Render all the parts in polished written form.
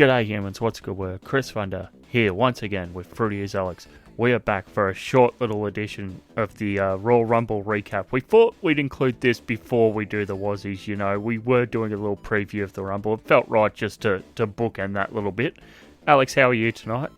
G'day humans, what's good word? Chris Thunder here once again with Fruity as Alex. We are back for a short little edition of the Royal Rumble recap. We thought we'd include this before we do the Wazzies, you know. We were doing a little preview of the Rumble. It felt right just to bookend that little bit. Alex, how are you tonight?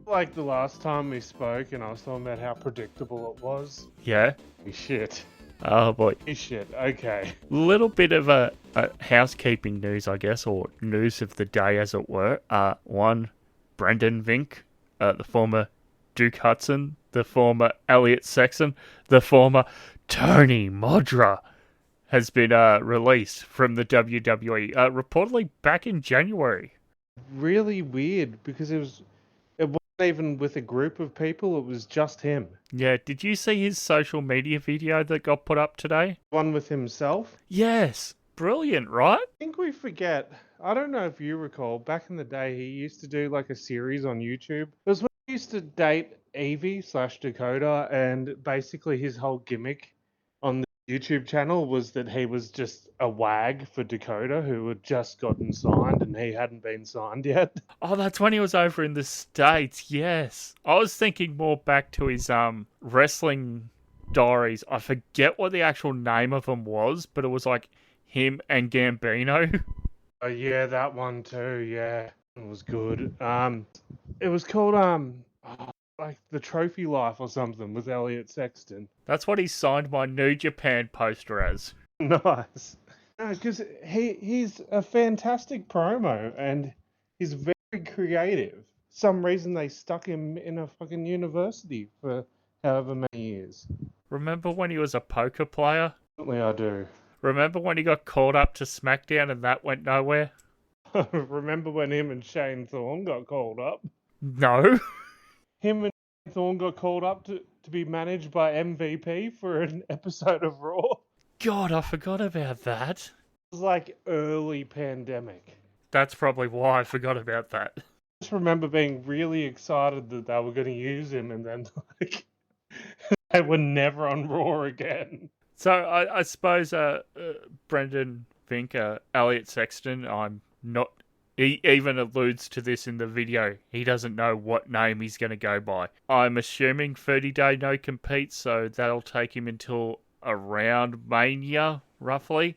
Like the last time we spoke and I was talking about how predictable it was. Yeah? Shit. Oh boy. Shit, okay. Little bit of a housekeeping news, I guess, or news of the day as it were. One, Brendan Vink, the former Duke Hudson, the former Elliot Sexton, the former Tony Modra has been released from the WWE, reportedly back in January. Really weird because it wasn't even with a group of people, it was just him. Yeah, did you see his social media video that got put up today? One with himself? Yes. Brilliant, right? I think we forget, I don't know if you recall, back in the day he used to do like a series on YouTube. It was when he used to date Evie/Dakota, and basically his whole gimmick on the YouTube channel was that he was just a wag for Dakota who had just gotten signed and he hadn't been signed yet. Oh, that's when he was over in the States, yes. I was thinking more back to his wrestling diaries. I forget what the actual name of them was, but it was like him and Gambino. Oh yeah, that one too, yeah. It was good. It was called like The Trophy Life or something with Elliot Sexton. That's what he signed my New Japan poster as. Nice. Because he's a fantastic promo and he's very creative. Some reason they stuck him in a fucking university for however many years. Remember when he was a poker player? Certainly I do. Remember when he got called up to SmackDown and that went nowhere? Remember when him and Shane Thorne got called up? No. Him and Shane Thorne got called up to be managed by MVP for an episode of Raw. God, I forgot about that. It was like early pandemic. That's probably why I forgot about that. I just remember being really excited that they were going to use him, and then like they were never on Raw again. So I suppose Brendan Vink, Elliot Sexton, he even alludes to this in the video. He doesn't know what name he's going to go by. I'm assuming 30-day no compete, so that'll take him until around Mania, roughly.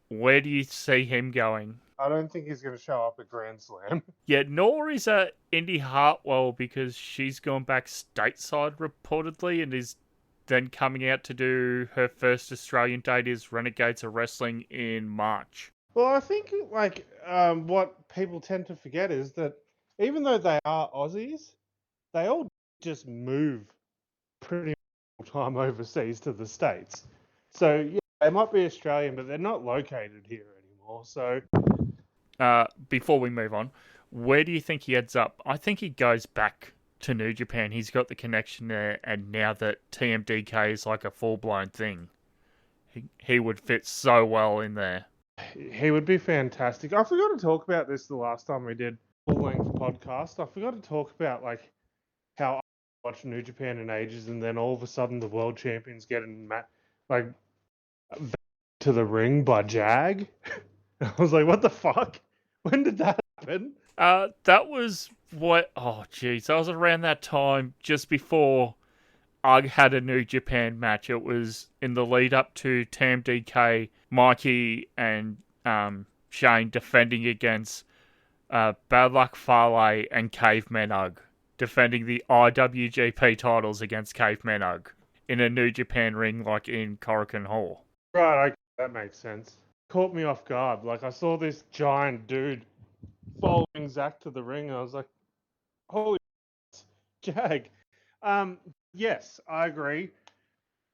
Where do you see him going? I don't think he's going to show up at Grand Slam. Yeah, nor is Indy Hartwell, because she's gone back stateside reportedly and is then coming out to do her first Australian date is Renegades of Wrestling in March. Well, I think like what people tend to forget is that even though they are Aussies, they all just move pretty much all time overseas to the States. So yeah, they might be Australian, but they're not located here anymore. So before we move on, where do you think he heads up? I think he goes back to New Japan. He's got the connection there, and now that TMDK is like a full-blown thing, he would fit so well in there. He would be fantastic. I forgot to talk about this the last time we did full-length podcast. I forgot to talk about like how I watched New Japan in ages, and then all of a sudden the world champions getting to the ring by Jag. I was like, what the fuck? When did that happen? That was what... Oh, jeez. That was around that time, just before I had a New Japan match. It was in the lead up to TMDK, Mikey and Shane defending against Bad Luck Fale and Caveman Ugg, defending the IWGP titles against Caveman Ugg in a New Japan ring like in Korakuen Hall. Right, okay, that makes sense. Caught me off guard. Like, I saw this giant dude following Zach to the ring, and I was like, holy Jag. Yes, I agree.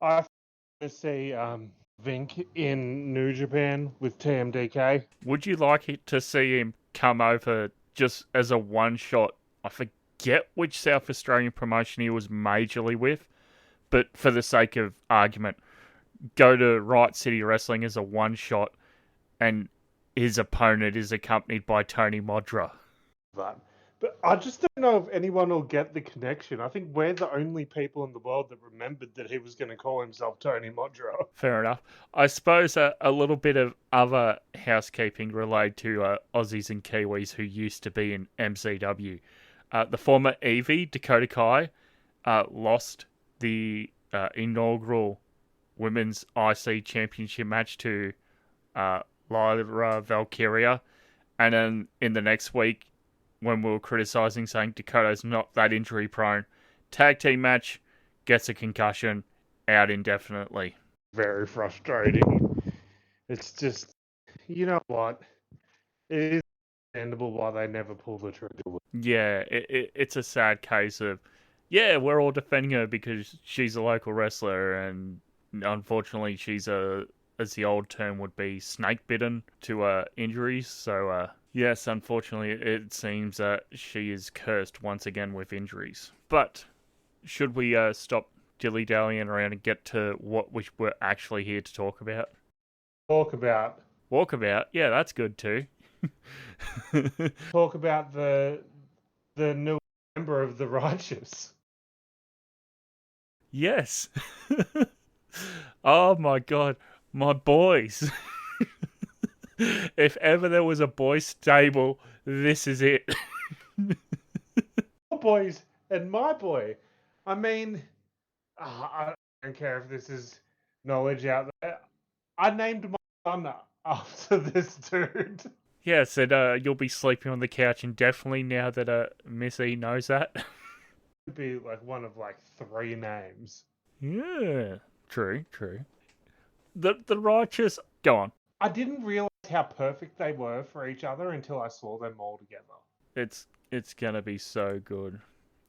I want to see Vink in New Japan with TMDK. Would you like to see him come over just as a one-shot? I forget which South Australian promotion he was majorly with, but for the sake of argument, go to Right City Wrestling as a one-shot, and his opponent is accompanied by Tony Modra. But But I just don't know if anyone will get the connection. I think we're the only people in the world that remembered that he was going to call himself Tony Modro. Fair enough. I suppose a little bit of other housekeeping related to Aussies and Kiwis who used to be in MCW. The former Evie, Dakota Kai, lost the inaugural Women's IC Championship match to Lyra Valkyria. And then in the next week, when we were criticising, saying Dakota's not that injury prone, tag team match, gets a concussion, out indefinitely. Very frustrating. It's just, you know what? It is understandable why they never pull the trigger. Yeah, it's a sad case of, yeah, we're all defending her because she's a local wrestler, and unfortunately she's as the old term would be, snake bitten to injuries. So yes, unfortunately it seems that she is cursed once again with injuries. But should we stop dilly-dallying around and get to what we were actually here to talk about? Walkabout? Yeah, that's good too. Talk about the new member of the Righteous. Yes. Oh my god, my boys. If ever there was a boys stable, this is it. My boys and my boy. I mean, I don't care if this is knowledge out there. I named my son after this dude. Yes, and you'll be sleeping on the couch indefinitely now that Miss E knows that. It'd be like one of like 3 names. Yeah, true. The Righteous, go on. I didn't realize how perfect they were for each other until I saw them all together. It's gonna be so good.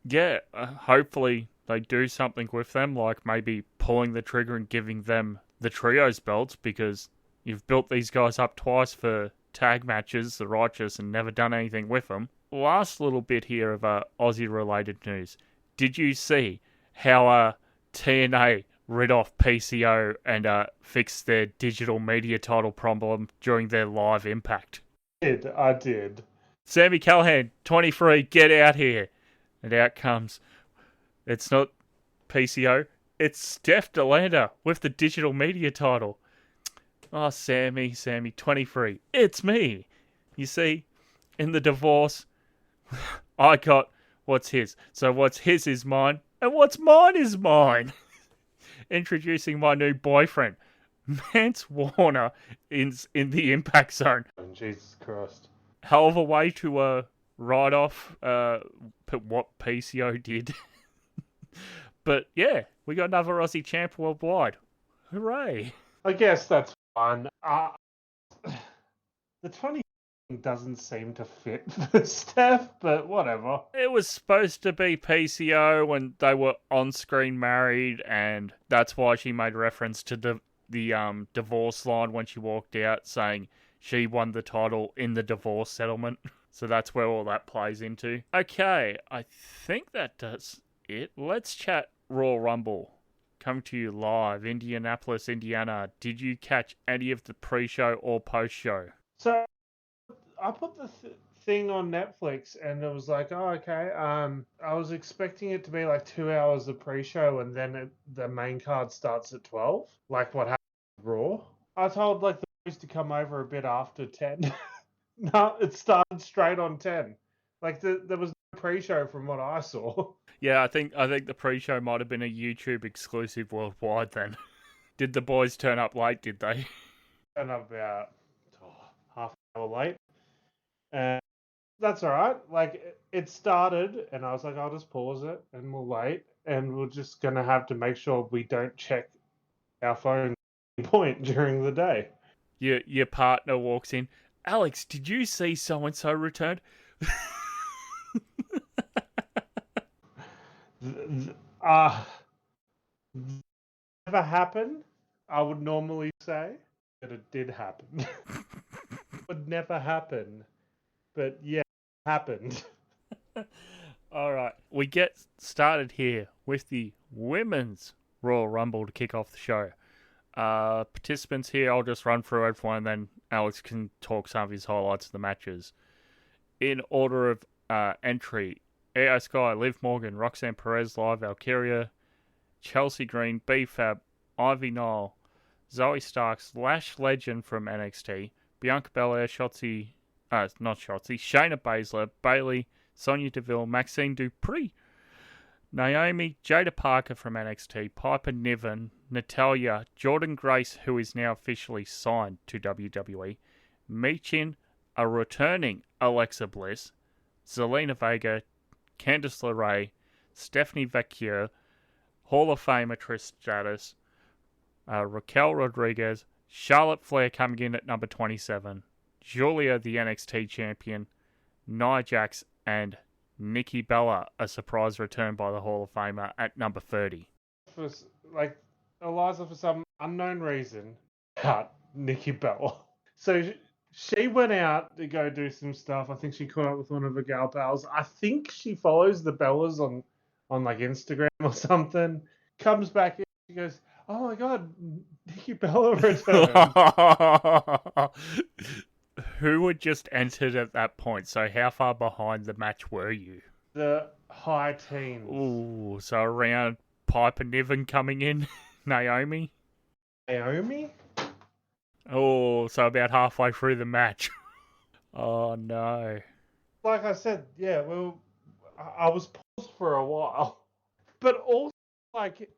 Yeah, hopefully they do something with them, like maybe pulling the trigger and giving them the trios belts, because you've built these guys up twice for tag matches, the Righteous, and never done anything with them. Last little bit here of Aussie-related news. Did you see how TNA rid off PCO and fixed their digital media title problem during their live Impact? I did. Sami Callihan, 23, get out here. And out comes, it's not PCO, it's Steph DeLanda with the digital media title. Oh, Sammy, 23, it's me. You see, in the divorce, I got what's his. So what's his is mine, and what's mine is mine. Introducing my new boyfriend, Mance Warner, in the Impact Zone. Oh, Jesus Christ. Hell of a way to write off what PCO did. But yeah, we got another Aussie champ worldwide. Hooray. I guess that's fun. The 20 doesn't seem to fit the Steph, but whatever. It was supposed to be PCO when they were on-screen married, and that's why she made reference to the divorce line when she walked out, saying she won the title in the divorce settlement. So that's where all that plays into. Okay, I think that does it. Let's chat Royal Rumble. Coming to you live, Indianapolis, Indiana. Did you catch any of the pre-show or post-show? So I put the thing on Netflix, and it was like, oh, okay. I was expecting it to be like 2 hours of pre-show, and then the main card starts at 12, like what happened with Raw. I told like the boys to come over a bit after 10. No, it started straight on 10. Like there was no pre-show from what I saw. Yeah, I think the pre-show might have been a YouTube exclusive worldwide then. Did the boys turn up late, did they? Turned up about half an hour late. And that's all right. Like, it started, and I was like, I'll just pause it, and we'll wait. And we're just going to have to make sure we don't check our phone point during the day. Your partner walks in. Alex, did you see so-and-so returned? Never happened, I would normally say, but it did happen. Would never happen, but yeah, it happened. All right, we get started here with the Women's Royal Rumble to kick off the show. Participants here, I'll just run through everyone, and then Alex can talk some of his highlights of the matches. In order of entry. Io Sky, Liv Morgan, Roxanne Perez, Liv Valkyria, Chelsea Green, B-Fab, Ivy Nile, Zoe Starks, Lash Legend from NXT, Bianca Belair, Shayna Baszler, Bayley, Sonya Deville, Maxine Dupree, Naomi, Jada Parker from NXT, Piper Niven, Natalya, Jordan Grace, who is now officially signed to WWE, Michin, a returning Alexa Bliss, Zelina Vega, Candice LeRae, Stephanie Vaquer, Hall of Famer Trish Stratus, Raquel Rodriguez, Charlotte Flair coming in at number 27, Julia, the NXT champion, Nia Jax, and Nikki Bella, a surprise return by the Hall of Famer at number 30. Eliza, for some unknown reason, out Nikki Bella. So she went out to go do some stuff. I think she caught up with one of her gal pals. I think she follows the Bellas on like Instagram or something. Comes back in, she goes, "Oh my god, Nikki Bella returned." Who had just entered at that point? So how far behind the match were you? The high teens. Ooh, so around Piper Niven coming in, Naomi? Oh, so about halfway through the match. Oh no. Like I said, yeah, well, I was paused for a while. But also, like,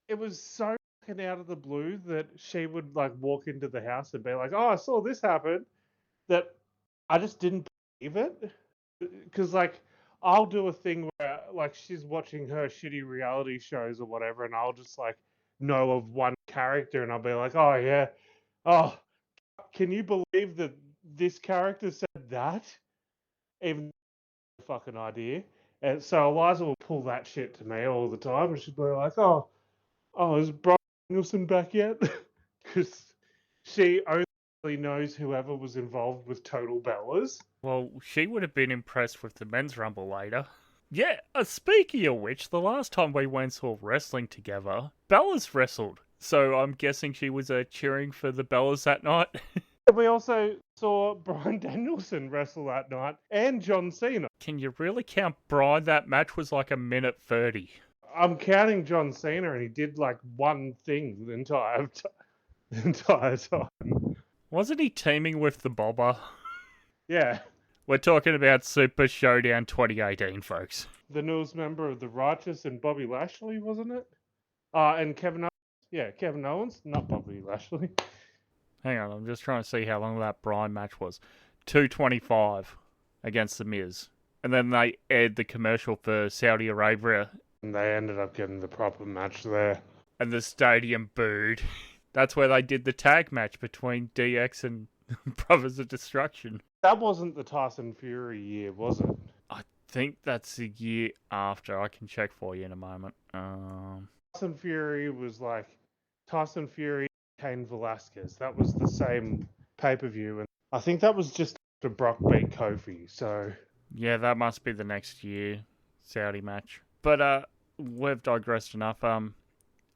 it was so fucking out of the blue that she would, like, walk into the house and be like, "Oh, I saw this happen," that I just didn't believe it. Because, like, I'll do a thing where, like, she's watching her shitty reality shows or whatever, and I'll just, like, know of one character, and I'll be like, "Oh, yeah. Oh, can you believe that this character said that?" Even fucking idea. And so Eliza will pull that shit to me all the time, and she'll be like, "Oh, is Brian Danielson back yet?" Because she only knows whoever was involved with Total Bellas. Well, she would have been impressed with the men's rumble later. Yeah, speaking of which, the last time we went and saw wrestling together, Bellas wrestled. So I'm guessing she was cheering for the Bellas that night. We also saw Brian Danielson wrestle that night, and John Cena. Can you really count Brian? That match was like a minute 30. I'm counting John Cena, and he did like one thing the entire time. Wasn't he teaming with the Bobber? Yeah. We're talking about Super Showdown 2018, folks. The newest member of the Righteous and Bobby Lashley, wasn't it? And Kevin Owens. Yeah, Kevin Owens, not Bobby Lashley. Hang on, I'm just trying to see how long that Brian match was. 225 against The Miz. And then they aired the commercial for Saudi Arabia. And they ended up getting the proper match there. And the stadium booed. That's where they did the tag match between DX and Brothers of Destruction. That wasn't the Tyson Fury year, was it? I think that's the year after. I can check for you in a moment. Tyson Fury was like Tyson Fury, Cain Velasquez. That was the same pay-per-view. And I think that was just after Brock beat Kofi. So yeah, that must be the next year Saudi match. But we've digressed enough.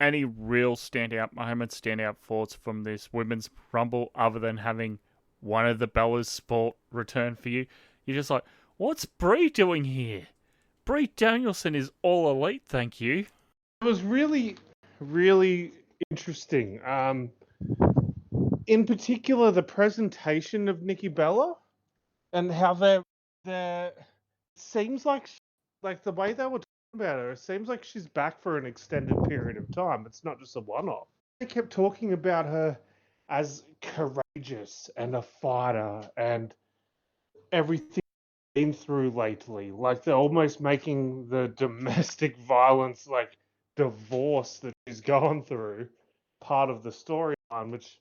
Any real standout moments, standout thoughts from this women's rumble other than having one of the Bellas sport return for you? You're just like, what's Brie doing here? Brie Danielson is all elite, thank you. It was really, really interesting. In particular, the presentation of Nikki Bella and how they're seems like the way they were talking about her, it seems like she's back for an extended period of time. It's not just a one-off. They kept talking about her as courageous and a fighter and everything she's been through lately. Like they're almost making the domestic violence, like divorce that she's gone through, part of the storyline, which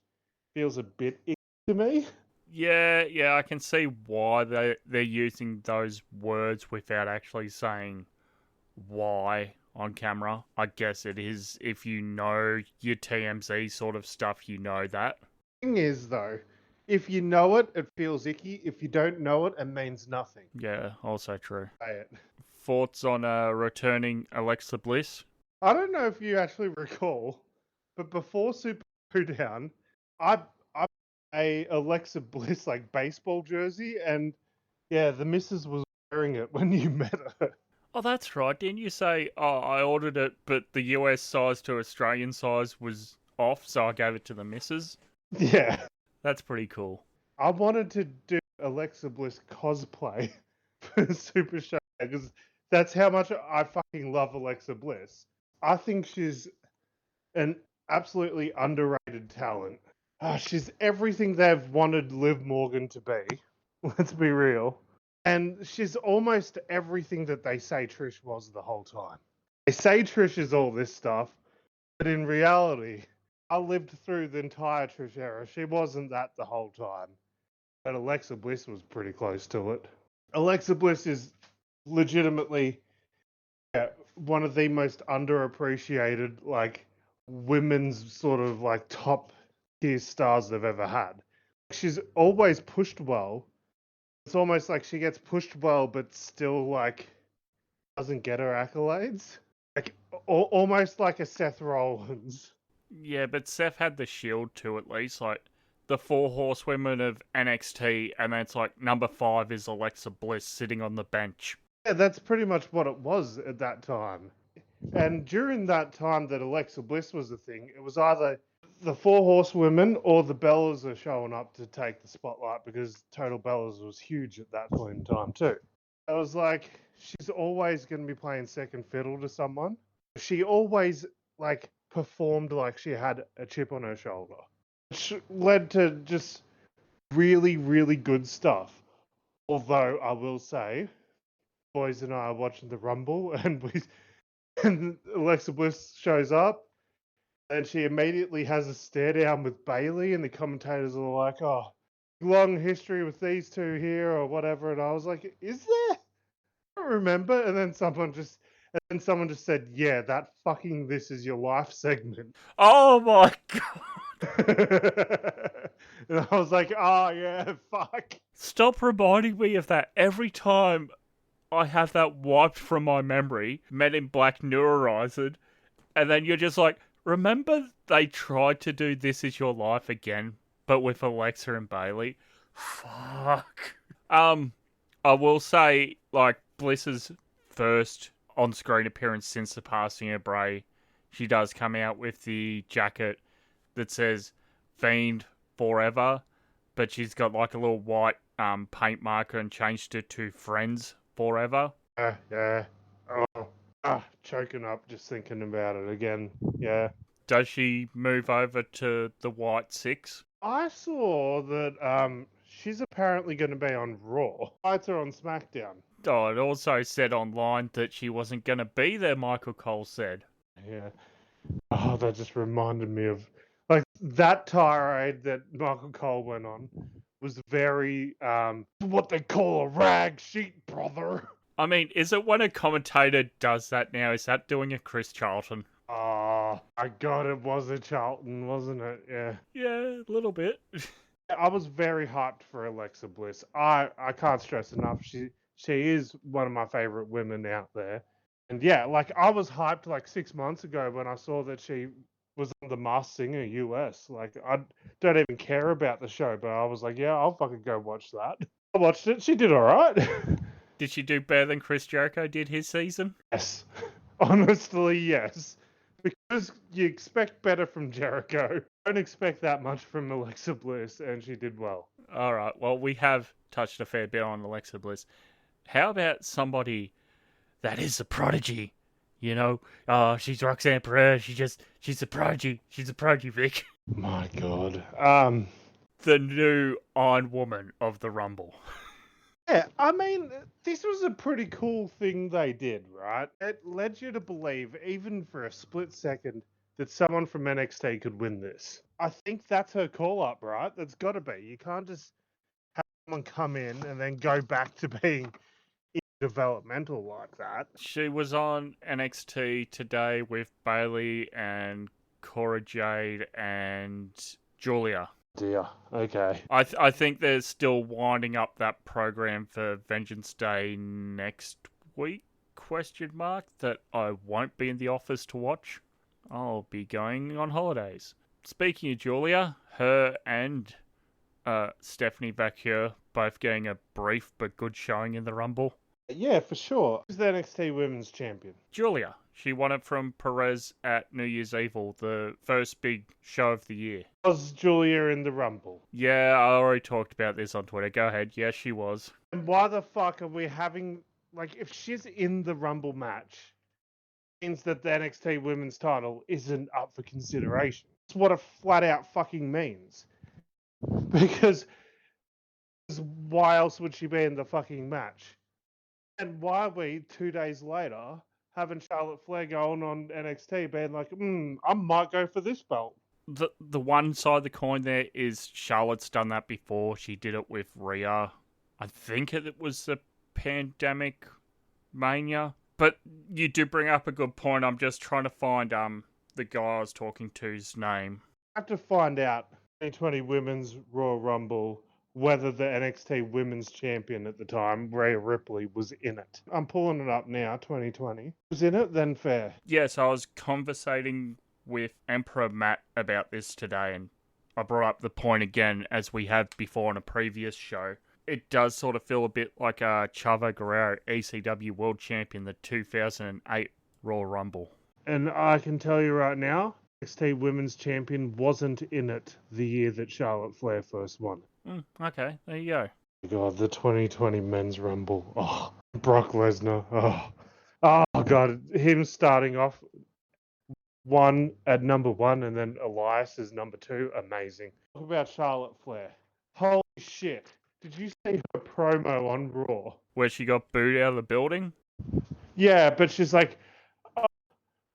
feels a bit icky to me. Yeah, I can see why they're using those words without actually saying why on camera. I guess it is, if you know your TMZ sort of stuff, you know that. Thing is, though, if you know it, it feels icky. If you don't know it, it means nothing. Yeah, also true. Say it. Thoughts on returning Alexa Bliss? I don't know if you actually recall, but before Super Showdown, I a Alexa Bliss like baseball jersey, and yeah, the missus was wearing it when you met her. Oh, that's right. Didn't you say, oh, I ordered it, but the US size to Australian size was off, so I gave it to the missus? Yeah. That's pretty cool. I wanted to do Alexa Bliss cosplay for Super Show because that's how much I fucking love Alexa Bliss. I think she's an absolutely underrated talent. She's everything they've wanted Liv Morgan to be. Let's be real. And she's almost everything that they say Trish was the whole time. They say Trish is all this stuff, but in reality, I lived through the entire Trish era. She wasn't that the whole time. But Alexa Bliss was pretty close to it. Alexa Bliss is legitimately one of the most underappreciated, like, women's sort of like top tier stars they've ever had. She's always pushed well. It's almost like she gets pushed well, but still like doesn't get her accolades. Like almost like a Seth Rollins. Yeah, but Seth had the Shield too, at least. Like, the four horsewomen of NXT, and then it's like number 5 is Alexa Bliss sitting on the bench. Yeah, that's pretty much what it was at that time. And during that time that Alexa Bliss was a thing, it was either the four horsewomen or the Bellas are showing up to take the spotlight because Total Bellas was huge at that point in time too. I was like, she's always going to be playing second fiddle to someone. She always like performed like she had a chip on her shoulder, which led to just really, really good stuff. Although I will say, boys and I are watching the Rumble, and Alexa Bliss shows up, and she immediately has a stare down with Bailey, and the commentators are like, "Oh, long history with these two here, or whatever." And I was like, "Is there?" I don't remember. And then someone just said, "Yeah, that fucking This Is Your Life segment." Oh my god! And I was like, "Oh yeah, fuck." Stop reminding me of that every time I have that wiped from my memory. Men in Black Neurorized, and then you're just like, remember they tried to do This Is Your Life again, but with Alexa and Bailey? Fuck. I will say, like, Bliss's first on-screen appearance since the passing of Bray, she does come out with the jacket that says Fiend Forever, but she's got like a little white paint marker and changed it to Friends Forever. Yeah. Choking up just thinking about it again. Yeah. Does she move over to the White Six? I saw that she's apparently going to be on Raw. Fights her on SmackDown. Oh, it also said online that she wasn't going to be there, Michael Cole said. Yeah. Oh, that just reminded me of like that tirade that Michael Cole went on was very what they call a rag sheet, brother. I mean, is it when a commentator does that now? Is that doing a Chris Charlton? Oh, my God, it was a Charlton, wasn't it? Yeah. Yeah, a little bit. I was very hyped for Alexa Bliss. I can't stress enough. She is one of my favorite women out there. And yeah, like I was hyped like 6 months ago when I saw that she was on The Masked Singer US. Like I don't even care about the show, but I was like, yeah, I'll fucking go watch that. I watched it. She did all right. Did she do better than Chris Jericho did his season? Yes. Honestly, yes. Because you expect better from Jericho. Don't expect that much from Alexa Bliss, and she did well. All right. Well, we have touched a fair bit on Alexa Bliss. How about somebody that is a prodigy? You know, she's Roxanne Perez. She's a prodigy. She's a prodigy, Vic. My God. The new Iron Woman of the Rumble. Yeah, I mean, this was a pretty cool thing they did, right? It led you to believe, even for a split second, that someone from NXT could win this. I think that's her call-up, right? That's got to be. You can't just have someone come in and then go back to being developmental like that. She was on NXT today with Bailey and Cora Jade and Julia. Dear. Okay. I think they're still winding up that program for Vengeance Day next week, question mark, that I won't be in the office to watch. I'll be going on holidays. Speaking of Julia, her and Stephanie back here both getting a brief but good showing in the Rumble. Yeah, for sure. Who's the NXT Women's Champion? Julia. She won it from Perez at New Year's Evil, the first big show of the year. Was Julia in the Rumble? Yeah, I already talked about this on Twitter. Go ahead. Yes, she was. And why the fuck are we having... Like, if she's in the Rumble match, it means that the NXT Women's title isn't up for consideration. That's what it flat out fucking means. Because why else would she be in the fucking match? And why are we, 2 days later, having Charlotte Flair going on NXT being like, I might go for this belt? The one side of the coin there is Charlotte's done that before. She did it with Rhea. I think it was the Pandemic Mania. But you do bring up a good point. I'm just trying to find the guy I was talking to's name. I have to find out 2020 Women's Royal Rumble whether the NXT Women's Champion at the time, Rhea Ripley, was in it. I'm pulling it up now, 2020. Was in it? Then fair. Yes, I was conversating with Emperor Matt about this today, and I brought up the point again, as we have before on a previous show. It does sort of feel a bit like Chavo Guerrero, ECW World Champion, the 2008 Royal Rumble. And I can tell you right now, NXT Women's Champion wasn't in it the year that Charlotte Flair first won. Okay, there you go. God, the 2020 Men's Rumble. Oh, Brock Lesnar. Oh God, him starting off at number 1 and then Elias is number 2. Amazing. Talk about Charlotte Flair. Holy shit. Did you see her promo on Raw? Where she got booed out of the building? Yeah, but she's like, oh,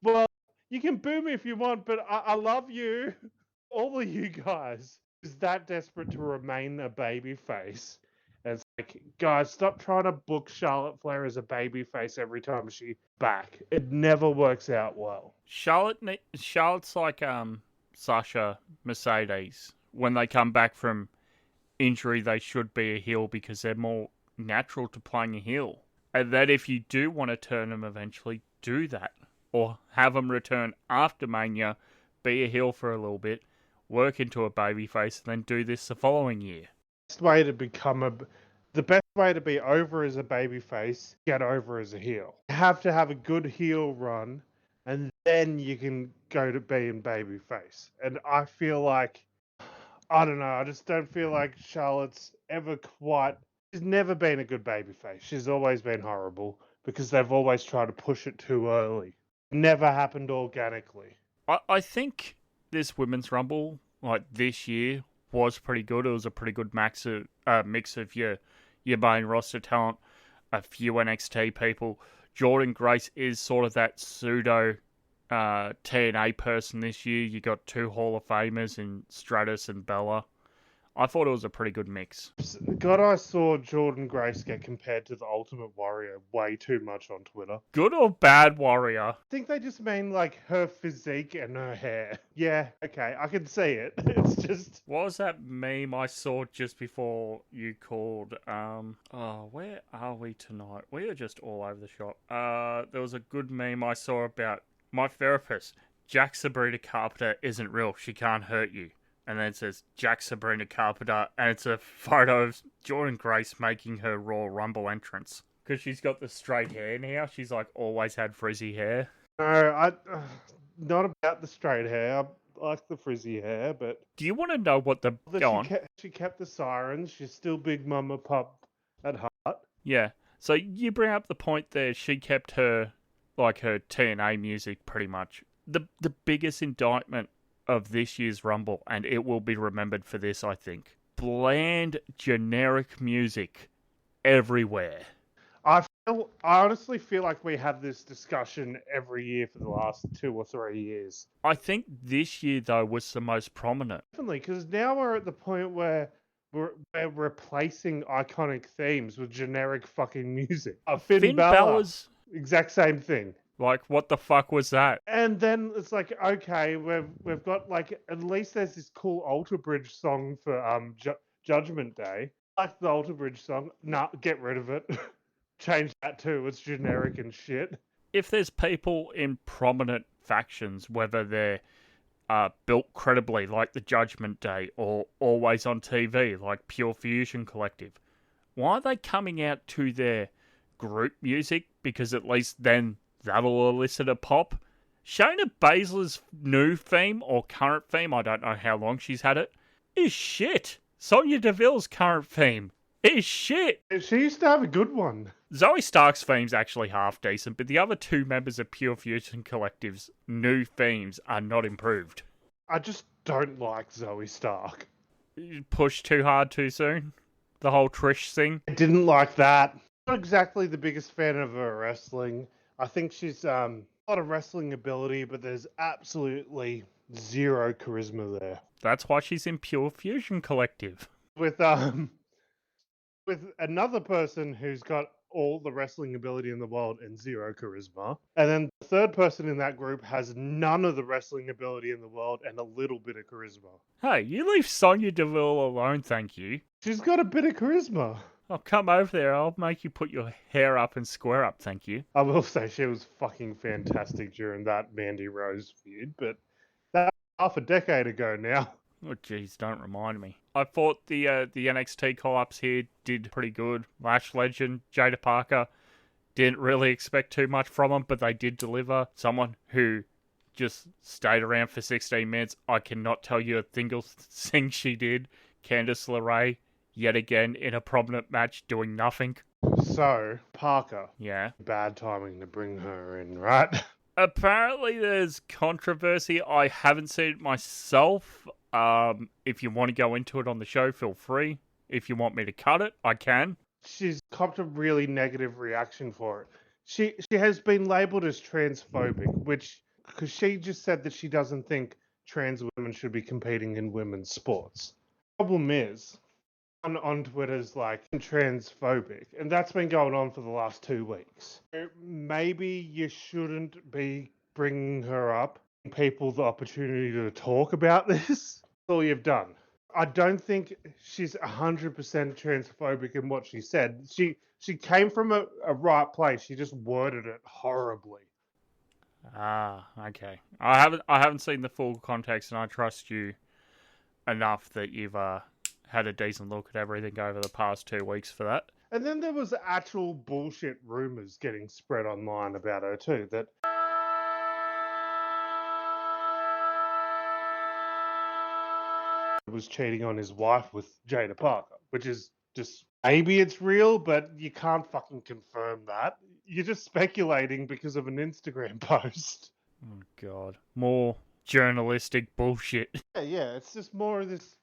well, you can boo me if you want, but I love you. All of you guys is that desperate to remain a babyface. And it's like, guys, stop trying to book Charlotte Flair as a babyface every time she's back. It never works out well. Charlotte's like Sasha Mercedes. When they come back from injury, they should be a heel because they're more natural to playing a heel. And that if you do want to turn them eventually, do that. Or have them return after Mania, be a heel for a little bit, work into a babyface, and then do this the following year. The best way to be over as a babyface, get over as a heel. You have to have a good heel run, and then you can go to being babyface. And I feel like, I don't know, I just don't feel like Charlotte's ever quite... She's never been a good babyface. She's always been horrible because they've always tried to push it too early. Never happened organically. I think this Women's Rumble, like this year, was pretty good. It was a pretty good mix of your main roster talent, a few NXT people. Jordynne Grace is sort of that pseudo TNA person this year. You got 2 Hall of Famers in Stratus and Bella. I thought it was a pretty good mix. God, I saw Jordynne Grace get compared to the Ultimate Warrior way too much on Twitter. Good or bad Warrior? I think they just mean like her physique and her hair. Yeah, okay, I can see it. It's just... What was that meme I saw just before you called? Where are we tonight? We are just all over the shop. There was a good meme I saw about my therapist. Jack Sabrina Carpenter isn't real. She can't hurt you. And then it says Jack Sabrina Carpenter, and it's a photo of Jordynne Grace making her Royal Rumble entrance. Because she's got the straight hair now. She's like always had frizzy hair. No, not about the straight hair. I like the frizzy hair, but... Do you want to know what the... Go on. She kept the sirens. She's still Big Mama Pup at heart. Yeah. So you bring up the point there. She kept her TNA music pretty much. The biggest indictment of this year's Rumble, and it will be remembered for this, I think. Bland, generic music everywhere. I honestly feel like we have this discussion every year for the last 2 or 3 years. I think this year, though, was the most prominent. Definitely, because now we're at the point where we're replacing iconic themes with generic fucking music. Finn Balor's exact same thing. Like, what the fuck was that? And then it's like, okay, we've got like, at least there's this cool Alter Bridge song for Judgment Day. I like the Alter Bridge song. Nah, get rid of it. Change that too. It's generic and shit. If there's people in prominent factions, whether they're built credibly like the Judgment Day or always on TV like Pure Fusion Collective, why are they coming out to their group music, because at least then that'll elicit a pop. Shayna Baszler's new theme, or current theme, I don't know how long she's had it, is shit. Sonya Deville's current theme is shit. She used to have a good one. Zoe Stark's theme's actually half decent, but the other two members of Pure Fusion Collective's new themes are not improved. I just don't like Zoe Stark. Pushed too hard too soon? The whole Trish thing? I didn't like that. Not exactly the biggest fan of her wrestling. I think she's a lot of wrestling ability, but there's absolutely zero charisma there. That's why she's in Pure Fusion Collective. With another person who's got all the wrestling ability in the world and zero charisma. And then the third person in that group has none of the wrestling ability in the world and a little bit of charisma. Hey, you leave Sonya Deville alone, thank you. She's got a bit of charisma. I'll come over there, I'll make you put your hair up and square up, thank you. I will say she was fucking fantastic during that Mandy Rose feud, but that's half a decade ago now. Oh, jeez, don't remind me. I thought the NXT call-ups here did pretty good. Lash Legend, Jada Parker, didn't really expect too much from them, but they did deliver. Someone who just stayed around for 16 minutes. I cannot tell you a single thing she did. Candice LeRae, yet again, in a prominent match, doing nothing. So, Parker. Yeah. Bad timing to bring her in, right? Apparently there's controversy. I haven't seen it myself. If you want to go into it on the show, feel free. If you want me to cut it, I can. She's copped a really negative reaction for it. She has been labelled as transphobic, because she just said that she doesn't think trans women should be competing in women's sports. Problem is, on Twitter's like transphobic, and that's been going on for the last 2 weeks. Maybe you shouldn't be bringing her up, giving people the opportunity to talk about this. That's all you've done. I don't think she's 100% transphobic in what she said. She came from a right place. She just worded it horribly. Ah, okay. I haven't seen the full context, and I trust you enough that you've had a decent look at everything over the past 2 weeks for that. And then there was actual bullshit rumors getting spread online about her too, that was cheating on his wife with Jada Parker, which is just, maybe it's real, but you can't fucking confirm that. You're just speculating because of an Instagram post. Oh, God. More journalistic bullshit. Yeah, it's just more of this.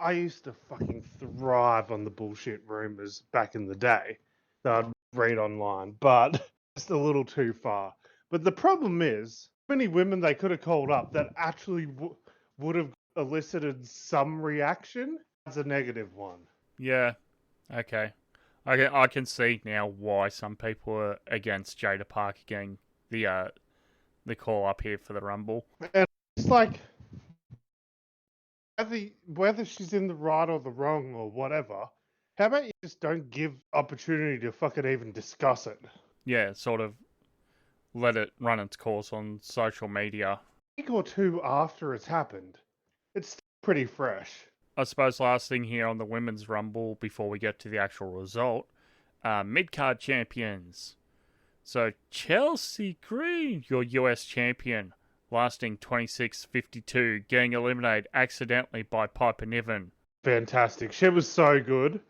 I used to fucking thrive on the bullshit rumors back in the day that I'd read online, but it's a little too far. But the problem is, how many women they could have called up that actually would have elicited some reaction? That's a negative one. Yeah, okay. I can see now why some people are against Jada Parker getting the call up here for the Rumble. And it's like, whether she's in the right or the wrong or whatever, how about you just don't give opportunity to fucking even discuss it? Yeah, sort of let it run its course on social media. A week or two after it's happened, it's still pretty fresh. I suppose last thing here on the Women's Rumble before we get to the actual result, mid-card champions. So Chelsea Green, your US champion, lasting 26:52, getting eliminated accidentally by Piper Niven. Fantastic. She was so good.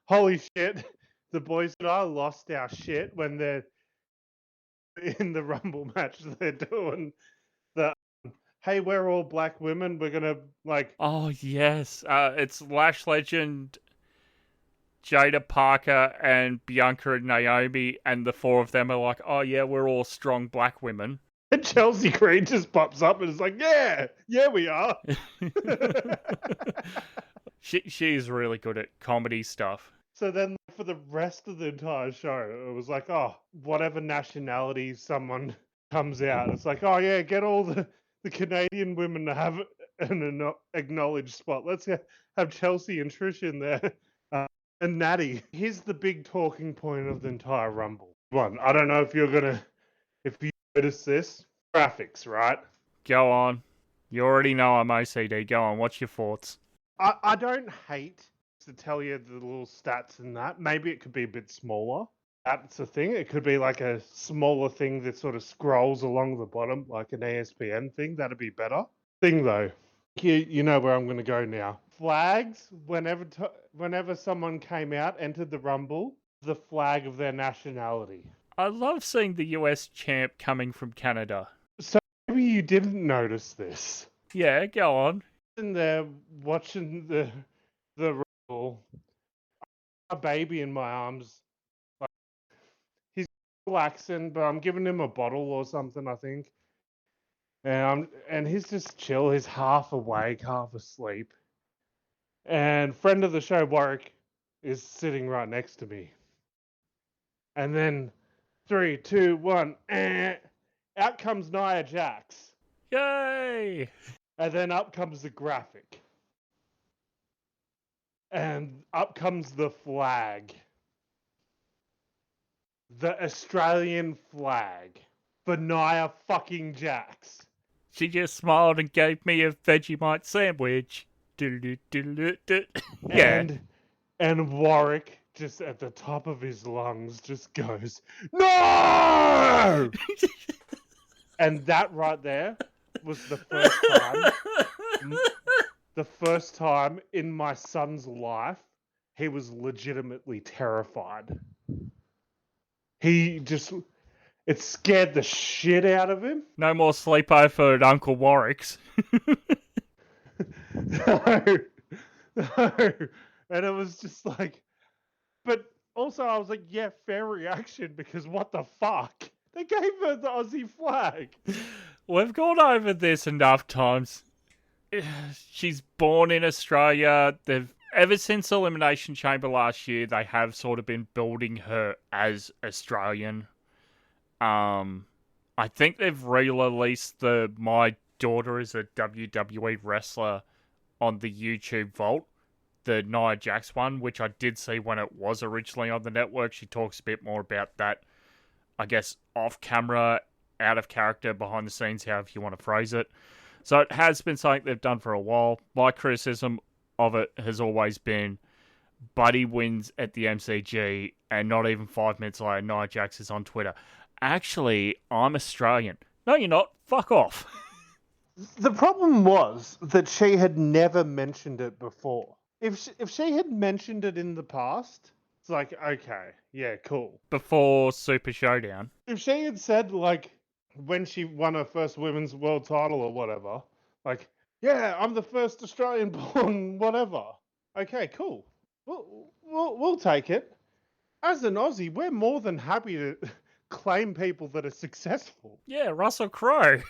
Holy shit. The boys and I lost our shit when they're in the Rumble match. They're doing the, hey, we're all black women. We're going to, like... Oh, yes. It's Lash Legend, Jada Parker, and Bianca and Naomi, and the four of them are like, oh, yeah, we're all strong black women. And Chelsea Green just pops up and is like, yeah, we are. She's really good at comedy stuff. So then for the rest of the entire show, it was like, oh, whatever nationality someone comes out, it's like, oh, yeah, get all the Canadian women to have an acknowledged spot. Let's have Chelsea and Trish in there. And Natty. Here's the big talking point of the entire Rumble. One, I don't know if you notice this. Graphics, right? Go on. You already know I'm OCD. Go on. What's your thoughts? I don't hate to tell you the little stats and that. Maybe it could be a bit smaller. That's the thing. It could be like a smaller thing that sort of scrolls along the bottom, like an ESPN thing. That'd be better. Thing though, you know where I'm going to go now. Flags. Whenever someone came out, entered the Rumble, the flag of their nationality. I love seeing the US champ coming from Canada. So maybe you didn't notice this. Yeah, go on. In there watching the Rumble, a baby in my arms. Like, he's relaxing, but I'm giving him a bottle or something, I think. And he's just chill. He's half awake, half asleep. And friend of the show, Warwick, is sitting right next to me. And then 3, 2, 1, out comes Nia Jax. Yay! And then up comes the graphic. And up comes the flag. The Australian flag. For Nia fucking Jax. She just smiled and gave me a Vegemite sandwich. Yeah. And Warwick, just at the top of his lungs, just goes, "No!" And that right there was the first time in my son's life he was legitimately terrified. It scared the shit out of him. No more sleepover at Uncle Warwick's. No. And it was just like, but also I was like, yeah, fair reaction, because what the fuck? They gave her the Aussie flag. We've gone over this enough times. She's born in Australia. Ever since Elimination Chamber last year, they have sort of been building her as Australian. I think they've re-released the My Daughter is a WWE Wrestler on the YouTube Vault, the Nia Jax one, which I did see when it was originally on the network. She talks a bit more about that, I guess, off camera, out of character, behind the scenes, however you want to phrase it. So it has been something they've done for a while. My criticism of it has always been Buddy wins at the MCG, and not even 5 minutes later, Nia Jax is on Twitter. Actually, I'm Australian. No, you're not. Fuck off. The problem was that she had never mentioned it before. If she had mentioned it in the past, it's like, okay, yeah, cool. Before Super Showdown. If she had said, like, when she won her first women's world title or whatever, like, yeah, I'm the first Australian born whatever. Okay, cool. We'll take it. As an Aussie, we're more than happy to claim people that are successful. Yeah, Russell Crowe.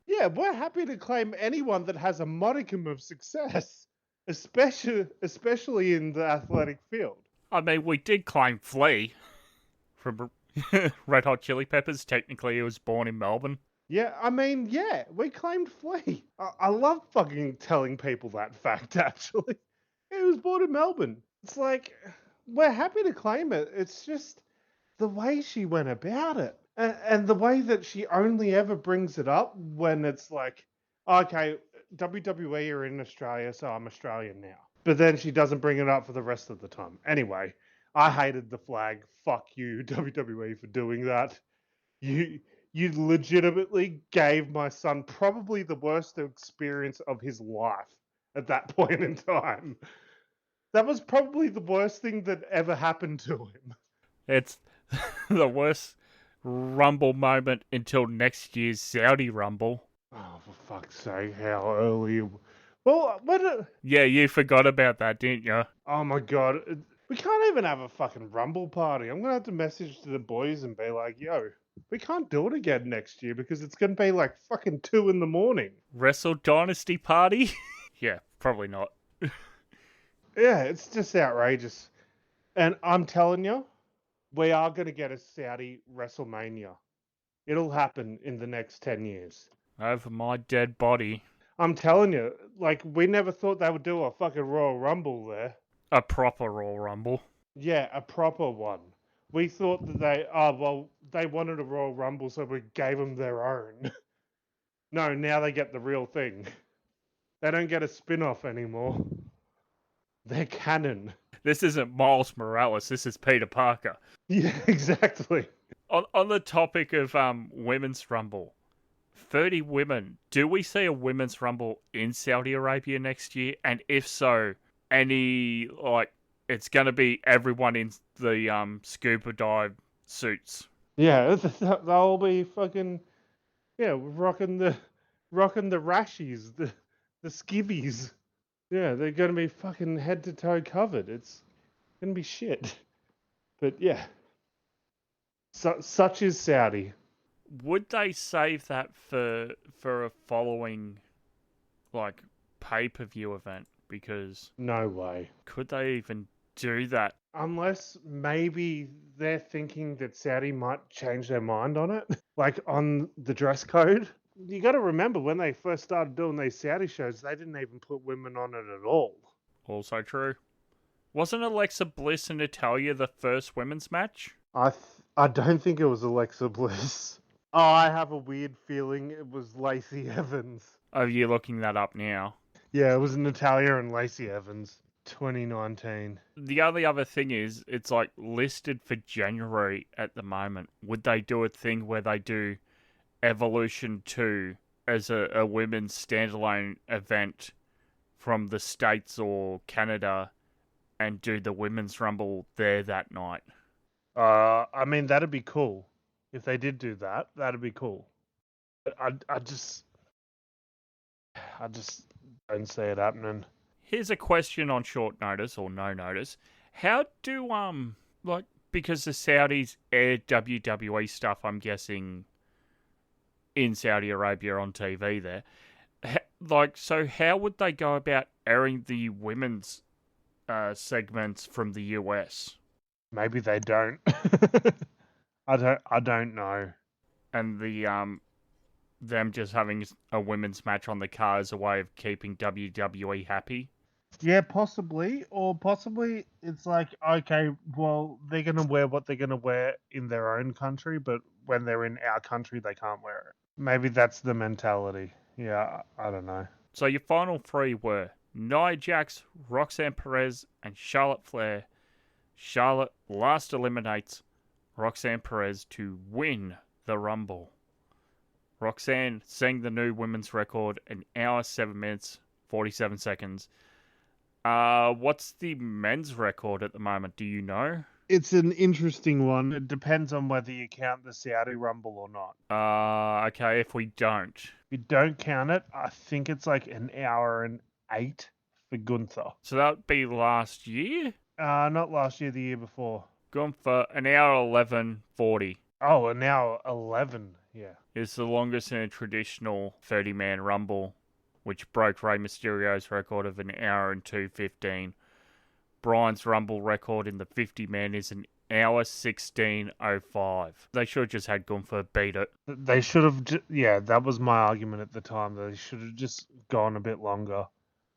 Yeah, we're happy to claim anyone that has a modicum of success, especially in the athletic field. I mean, we did claim Flea from Red Hot Chili Peppers. Technically, he was born in Melbourne. Yeah, I mean, yeah, we claimed Flea. I love fucking telling people that fact, actually. He was born in Melbourne. It's like, we're happy to claim it. It's just the way she went about it. And the way that she only ever brings it up when it's like, okay, WWE are in Australia, so I'm Australian now. But then she doesn't bring it up for the rest of the time. Anyway, I hated the flag. Fuck you, WWE, for doing that. You legitimately gave my son probably the worst experience of his life at that point in time. That was probably the worst thing that ever happened to him. It's the worst Rumble moment until next year's Saudi Rumble. Oh, for fuck's sake, how early... Well, yeah, you forgot about that, didn't you? Oh my god. We can't even have a fucking Rumble party. I'm going to have to message to the boys and be like, yo, we can't do it again next year because it's going to be like fucking 2 a.m. Wrestle Dynasty party? Yeah, probably not. Yeah, it's just outrageous. And I'm telling you, we are going to get a Saudi WrestleMania. It'll happen in the next 10 years. Over my dead body. I'm telling you, like, we never thought they would do a fucking Royal Rumble there. A proper Royal Rumble. Yeah, a proper one. We thought that they wanted a Royal Rumble, so we gave them their own. No, now they get the real thing. They don't get a spin-off anymore. They're canon. This isn't Miles Morales. This is Peter Parker. Yeah, exactly. On the topic of women's rumble, 30 women. Do we see a women's rumble in Saudi Arabia next year? And if so, any it's going to be everyone in the scuba dive suits. Yeah, they'll be fucking rocking the rashies, the skivvies. Yeah, they're gonna be fucking head to toe covered. It's gonna be shit. But yeah, such is Saudi. Would they save that for a following pay-per-view event? Because No way. could they even do that? Unless maybe they're thinking that Saudi might change their mind on it, like on the dress code. You got to remember when they first started doing these Saudi shows, they didn't even put women on it at all. Also true. Wasn't Alexa Bliss and Natalya the first women's match? I don't think it was Alexa Bliss. Oh, I have a weird feeling it was Lacey Evans. Are you looking that up now? Yeah, it was Natalya and Lacey Evans. 2019. The only other thing is, it's listed for January at the moment. Would they do a thing where they do Evolution 2 as a women's standalone event from the States or Canada and do the Women's Rumble there that night? I mean, that'd be cool. If they did do that, that'd be cool. But I just don't see it happening. Here's a question on short notice or no notice. How do, because the Saudis air WWE stuff, I'm guessing, in Saudi Arabia on TV there. So how would they go about airing the women's segments from the US? Maybe they don't. I don't know. And the them just having a women's match on the car as a way of keeping WWE happy? Yeah, possibly. Or possibly it's like, okay, well, they're going to wear what they're going to wear in their own country, but when they're in our country, they can't wear it. Maybe that's the mentality. Yeah, I don't know. So your final three were Nia Jax, Roxanne Perez, and Charlotte Flair. Charlotte last eliminates Roxanne Perez to win the Rumble. Roxanne setting the new women's record, an hour, 7 minutes, 47 seconds. What's the men's record at the moment? Do you know? It's an interesting one. It depends on whether you count the Saudi Rumble or not. Okay, if we don't. If you don't count it, I think it's like an hour and 8 for Gunther. So that would be last year? Not last year, the year before. Gunther, an hour 11:40. Oh, an hour 11, yeah. Is the longest in a traditional 30-man Rumble, which broke Rey Mysterio's record of an hour and 2:15. Bryan's Rumble record in the 50-man is an hour 16:05. They should have just had Gunther beat it. They should have, that was my argument at the time. They should have just gone a bit longer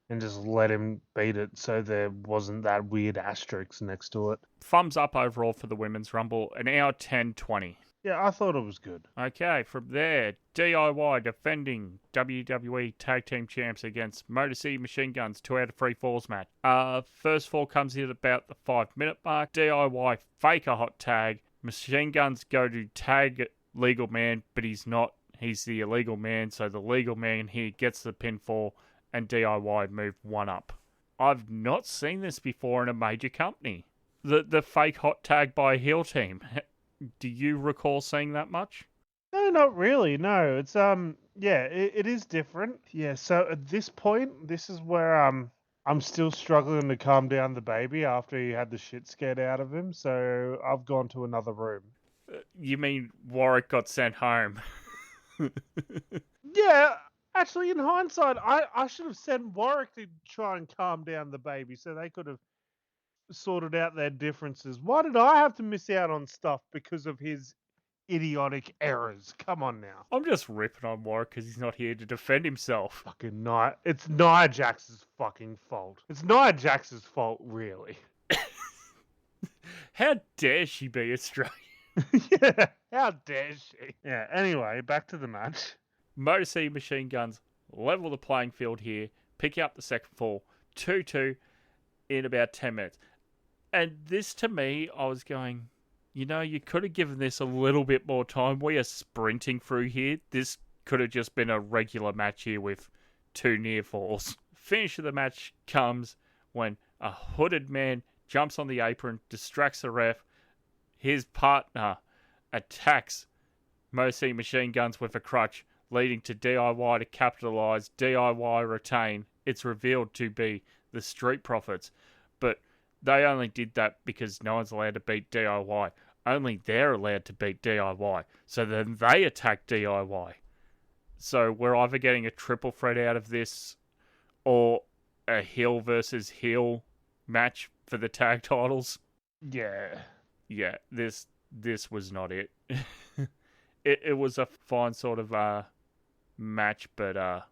and just let him beat it so there wasn't that weird asterisk next to it. Thumbs up overall for the Women's Rumble, an hour 10:20. Yeah, I thought it was good. Okay, from there, DIY defending WWE Tag Team Champs against Motor City Machine Guns, 2 out of 3 falls match. First fall comes in at about the 5-minute mark. DIY fake a hot tag. Machine Guns go to tag Legal Man, but he's not. He's the illegal man, so the legal man here gets the pinfall, and DIY move 1 up. I've not seen this before in a major company. The fake hot tag by a heel team. Do you recall seeing that much? No, not really. No, it's it is different. Yeah, so at this point, this is where I'm still struggling to calm down the baby after he had the shit scared out of him. So I've gone to another room. You mean Warwick got sent home? Yeah, actually, in hindsight, I should have sent Warwick to try and calm down the baby so they could have sorted out their differences. Why did I have to miss out on stuff because of his idiotic errors? Come on now. I'm just ripping on Warwick because he's not here to defend himself. Fucking It's Nia Jax's fucking fault. It's Nia Jax's fault, really. How dare she be Australian? Yeah, how dare she? Yeah, anyway, back to the match. Motor City Machine Guns level the playing field here, pick up the second fall, 2-2. in about 10 minutes. And this, to me, I was going, you could have given this a little bit more time. We are sprinting through here. This could have just been a regular match here with 2 near falls. Finish of the match comes when a hooded man jumps on the apron, distracts the ref. His partner attacks Mosi Machine Guns with a crutch, leading to DIY to capitalize, DIY retain. It's revealed to be the Street Profits. But they only did that because no one's allowed to beat DIY. Only they're allowed to beat DIY. So then they attack DIY. So we're either getting a triple threat out of this or a heel versus heel match for the tag titles. Yeah. Yeah, this was not it. It was a fine sort of match, but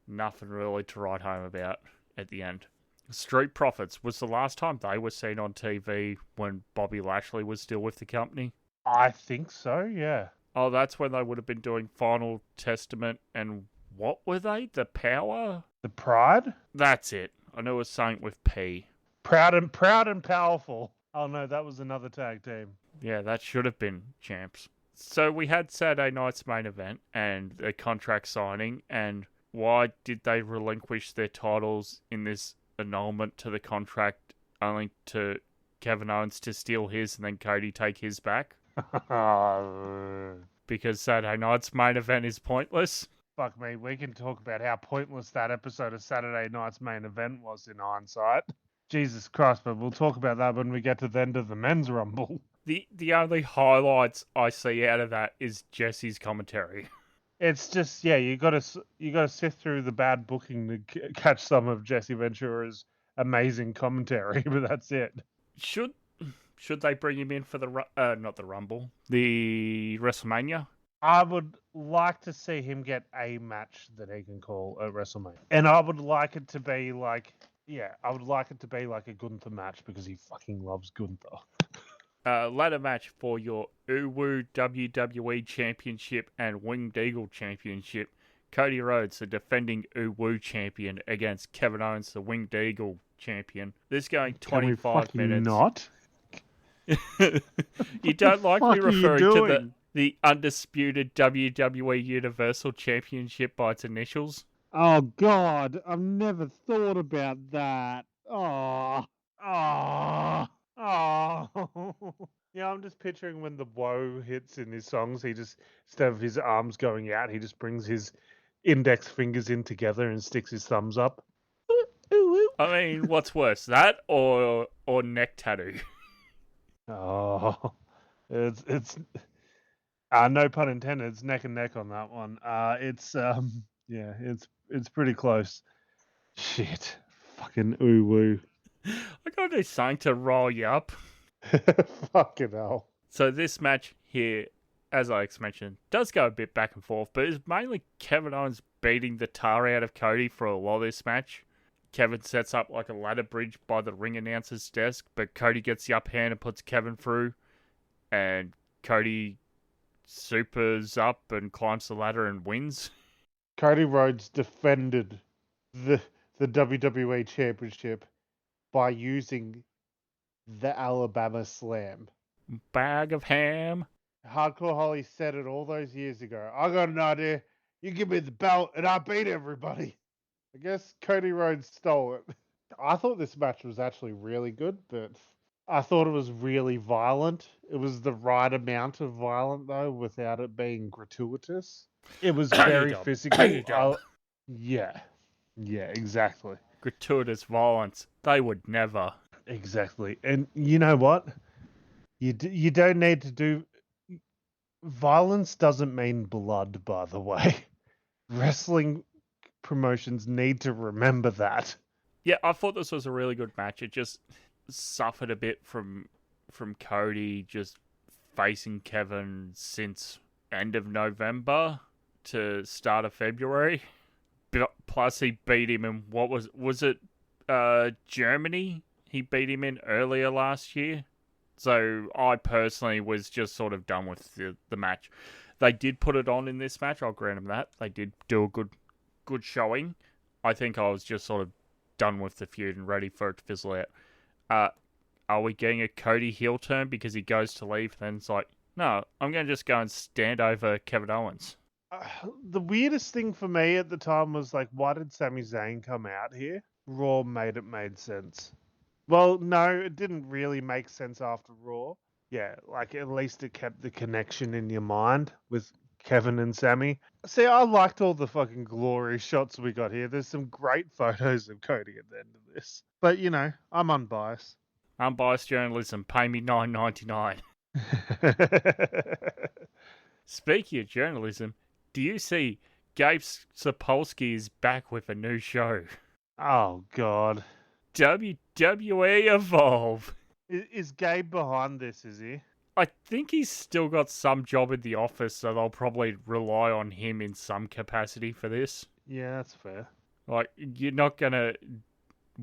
nothing really to write home about at the end. Street Profits was the last time they were seen on TV when Bobby Lashley was still with the company. I think so, yeah. Oh, that's when they would have been doing Final Testament and what were they? The Power? The Pride? That's it. I know it was something with P. Proud and Powerful. Oh no, that was another tag team. Yeah, that should have been champs. So we had Saturday night's main event and a contract signing, and why did they relinquish their titles in this annulment to the contract only to Kevin Owens to steal his and then Cody take his back? Because Saturday night's main event is pointless. Fuck me, we can talk about how pointless that episode of Saturday night's main event was in hindsight. Jesus Christ, but we'll talk about that when we get to the end of the men's rumble. The only highlights I see out of that is Jesse's commentary. It's just, yeah, you gotta sift through the bad booking to catch some of Jesse Ventura's amazing commentary, but that's it. Should they bring him in for not the Rumble, the WrestleMania? I would like to see him get a match that he can call at WrestleMania. And I would like it to be like, a Gunther match because he fucking loves Gunther. Ladder match for your Uwu WWE Championship and Winged Eagle Championship. Cody Rhodes, the defending Uwu champion, against Kevin Owens, the Winged Eagle champion. This going 25 minutes. Not? You don't like me referring to the undisputed WWE Universal Championship by its initials? Oh, God. I've never thought about that. Oh. Yeah, I'm just picturing when the woe hits in his songs, he just, instead of his arms going out, he just brings his index fingers in together and sticks his thumbs up. I mean, what's worse, that or neck tattoo? Oh, it's no pun intended. It's neck and neck on that one. It's pretty close. Shit, fucking ooh-woo. I gotta do something to roll you up. Fucking hell. So this match here, as Alex mentioned, does go a bit back and forth, but it's mainly Kevin Owens beating the tar out of Cody for a lot of this match. Kevin sets up like a ladder bridge by the ring announcer's desk, but Cody gets the upper hand and puts Kevin through, and Cody supers up and climbs the ladder and wins. Cody Rhodes defended the WWE Championship by using the Alabama Slam. Bag of ham. Hardcore Holly said it all those years ago. I got an idea. You give me the belt and I beat everybody. I guess Cody Rhodes stole it. I thought this match was actually really good, but I thought it was really violent. It was the right amount of violent, though, without it being gratuitous. It was very physical. Yeah, exactly. Gratuitous violence. They would never. Exactly. And you know what? You don't need to do... Violence doesn't mean blood, by the way. Wrestling promotions need to remember that. Yeah, I thought this was a really good match. It just suffered a bit from Cody just facing Kevin since end of November to start of February. Plus he beat him in, what was it Germany? He beat him in earlier last year. So I personally was just sort of done with the match. They did put it on in this match, I'll grant them that. They did do a good showing. I think I was just sort of done with the feud and ready for it to fizzle out. Are we getting a Cody heel turn because he goes to leave, then it's like, no, I'm going to just go and stand over Kevin Owens. The weirdest thing for me at the time was like, why did Sami Zayn come out here? Raw made sense. Well, no, it didn't really make sense after Raw. Yeah, like at least it kept the connection in your mind with Kevin and Sami. See, I liked all the fucking glory shots we got here. There's some great photos of Cody at the end of this. But, you know, I'm unbiased. Unbiased journalism, pay me $9.99. Speaking of journalism, do you see Gabe Sapolsky is back with a new show? Oh, God. WWE Evolve. Is Gabe behind this, is he? I think he's still got some job in the office, so they'll probably rely on him in some capacity for this. Yeah, that's fair. Like, you're not going to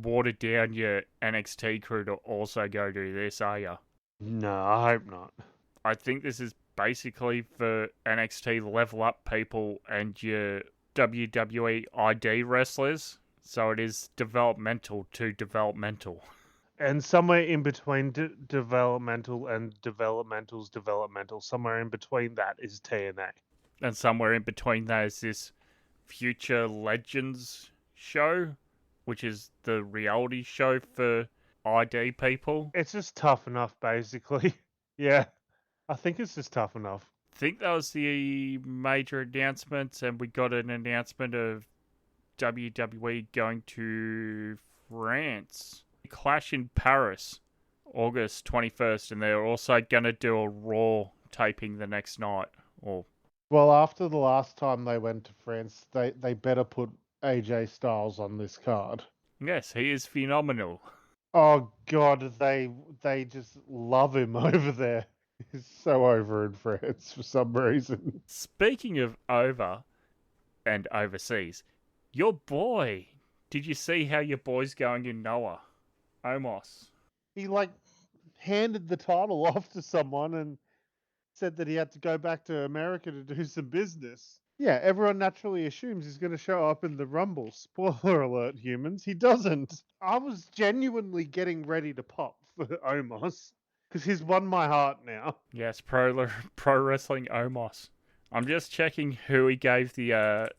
water down your NXT crew to also go do this, are you? No, I hope not. I think this is basically for NXT level up people and your WWE ID wrestlers. So it is developmental to developmental. And somewhere in between developmental and developmental's developmental, somewhere in between that is TNA. And somewhere in between that is this Future Legends show, which is the reality show for ID people. It's just tough enough, basically. Yeah, I think it's just tough enough. I think that was the major announcements, and we got an announcement of WWE going to France. Clash in Paris, August 21st, and they're also going to do a Raw taping the next night. Well, after the last time they went to France, they better put AJ Styles on this card. Yes, he is phenomenal. Oh, God, they just love him over there. He's so over in France for some reason. Speaking of over and overseas, your boy, did you see how your boy's going in Noah? Omos. He, handed the title off to someone and said that he had to go back to America to do some business. Yeah, everyone naturally assumes he's going to show up in the Rumble. Spoiler alert, humans. He doesn't. I was genuinely getting ready to pop for Omos because he's won my heart now. Yes, Pro Wrestling Omos. I'm just checking who he gave the...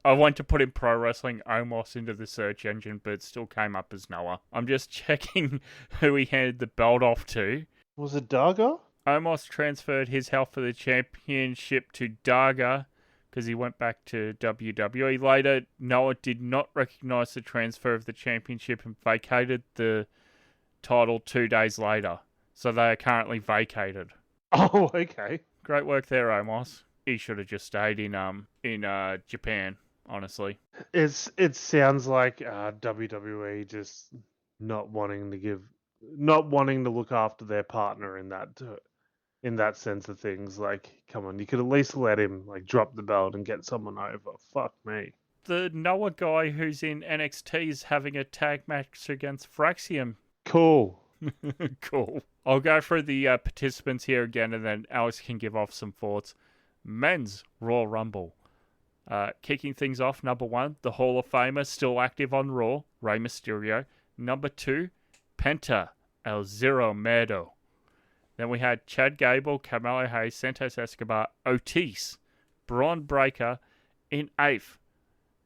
I went to put in Pro Wrestling Omos into the search engine, but it still came up as Noah. I'm just checking who he handed the belt off to. Was it Daga? Omos transferred his health for the championship to Daga because he went back to WWE. Later, Noah did not recognise the transfer of the championship and vacated the title 2 days later. So they are currently vacated. Oh, okay. Great work there, Omos. He should have just stayed in Japan. Honestly, it sounds like WWE just not wanting to look after their partner in that sense of things. Like, come on, you could at least let him drop the belt and get someone over. Fuck me. The Noah guy who's in NXT is having a tag match against Fraxium. Cool. Cool. I'll go through the participants here again, and then Alex can give off some thoughts. Men's Royal Rumble. Kicking things off, number 1, the Hall of Famer, still active on Raw, Rey Mysterio. Number 2, Penta, El Zero Miedo. Then we had Chad Gable, Carmelo Hayes, Santos Escobar, Otis, Braun Breaker in 8th.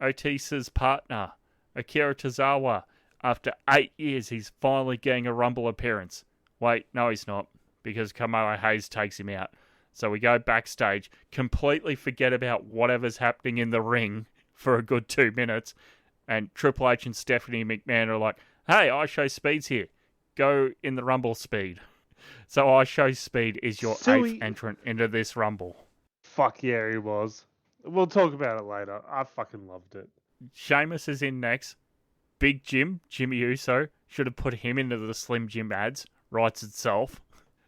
Otis's partner, Akira Tozawa. After 8 years, he's finally getting a Rumble appearance. Wait, no he's not, because Carmelo Hayes takes him out. So we go backstage, completely forget about whatever's happening in the ring for a good 2 minutes, and Triple H and Stephanie McMahon are like, hey, I Show Speed's here. Go in the Rumble Speed. So I Show Speed is your 8th entrant into this Rumble. Fuck yeah, he was. We'll talk about it later. I fucking loved it. Sheamus is in next. Big Jim, Jimmy Uso, should have put him into the Slim Jim ads. Writes itself.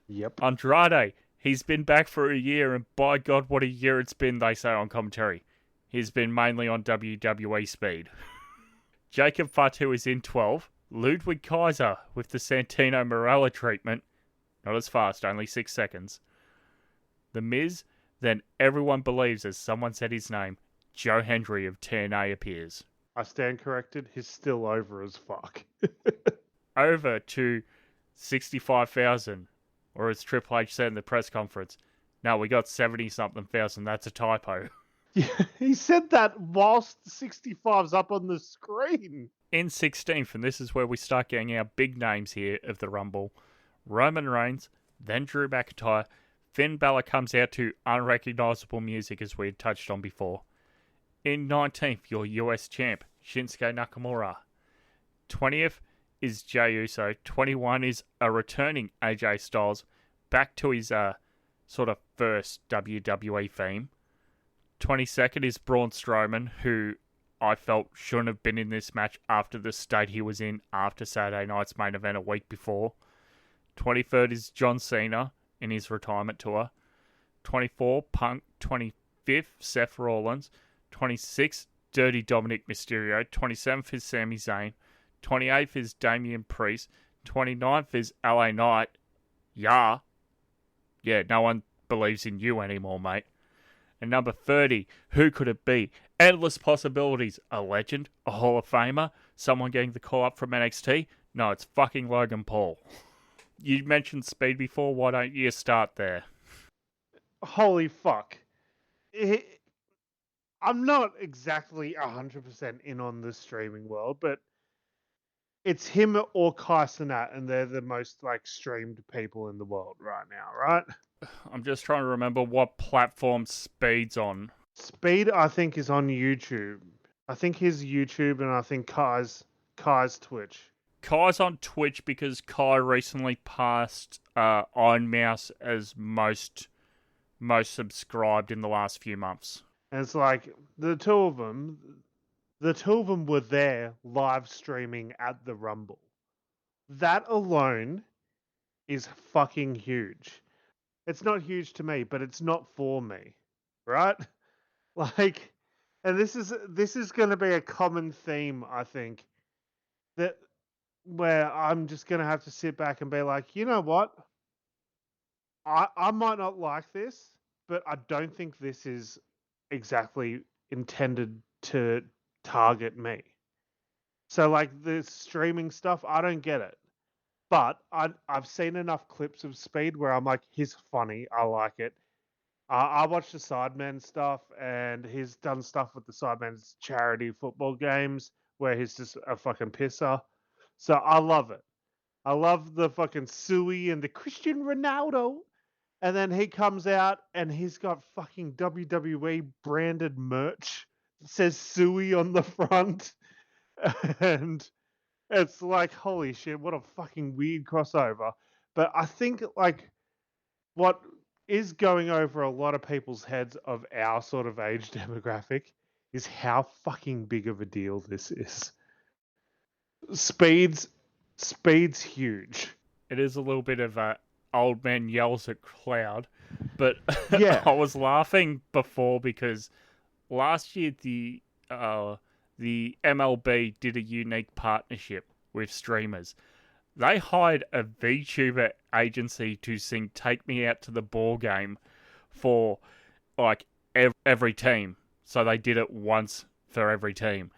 Yep. Andrade. He's been back for a year, and by God, what a year it's been, they say on commentary. He's been mainly on WWE Speed. Jacob Fatu is in 12. Ludwig Kaiser with the Santino Marella treatment. Not as fast, only 6 seconds. The Miz, then everyone believes, as someone said his name, Joe Hendry of TNA appears. I stand corrected. He's still over as fuck. Over to 65,000, or as Triple H said in the press conference, no, we got 70-something thousand. That's a typo. Yeah, he said that whilst 65's up on the screen. In 16th, and this is where we start getting our big names here of the Rumble, Roman Reigns, then Drew McIntyre. Finn Balor comes out to unrecognisable music, as we had touched on before. In 19th, your US champ, Shinsuke Nakamura. 20th is Jey Uso. 21 is a returning AJ Styles, back to his sort of first WWE theme. 22nd is Braun Strowman, who I felt shouldn't have been in this match after the state he was in after Saturday night's main event a week before. 23rd is John Cena in his retirement tour. 24, Punk. 25th, Seth Rollins. 26th, Dirty Dominic Mysterio. 27th is Sami Zayn. 28th is Damian Priest. 29th is LA Knight. Yeah, no one believes in you anymore, mate. And number 30, who could it be? Endless possibilities. A legend? A Hall of Famer? Someone getting the call up from NXT? No, it's fucking Logan Paul. You mentioned speed before, why don't you start there? Holy fuck. I'm not exactly 100% in on the streaming world, but it's him or Kai Cenat, and they're the most streamed people in the world right now, right? I'm just trying to remember what platform Speed's on. Speed, I think, is on YouTube. I think his YouTube, and I think Kai's Twitch. Kai's on Twitch because Kai recently passed Iron Mouse as most subscribed in the last few months. And it's like the two of them were there live streaming at the Rumble. That alone is fucking huge. It's not huge to me, but it's not for me, right? And this is going to be a common theme, I think, where I'm just going to have to sit back and be like, you know what? I might not like this, but I don't think this is exactly intended to target me. So the streaming stuff, I don't get it. But I've seen enough clips of Speed where I'm like, he's funny. I like it. I watched the Sidemen stuff, and he's done stuff with the Sidemen's charity football games where he's just a fucking pisser. So I love it. I love the fucking Suey and the Cristiano Ronaldo. And then he comes out and he's got fucking WWE branded merch. It says Suey on the front. And it's like, holy shit, what a fucking weird crossover. But I think what is going over a lot of people's heads of our sort of age demographic is how fucking big of a deal this is. Speed's huge. It is a little bit of a old man yells at cloud, but yeah. I was laughing before because last year the MLB did a unique partnership with streamers. They hired a VTuber agency to sing "Take Me Out to the Ball Game" for every team. So they did it once for every team.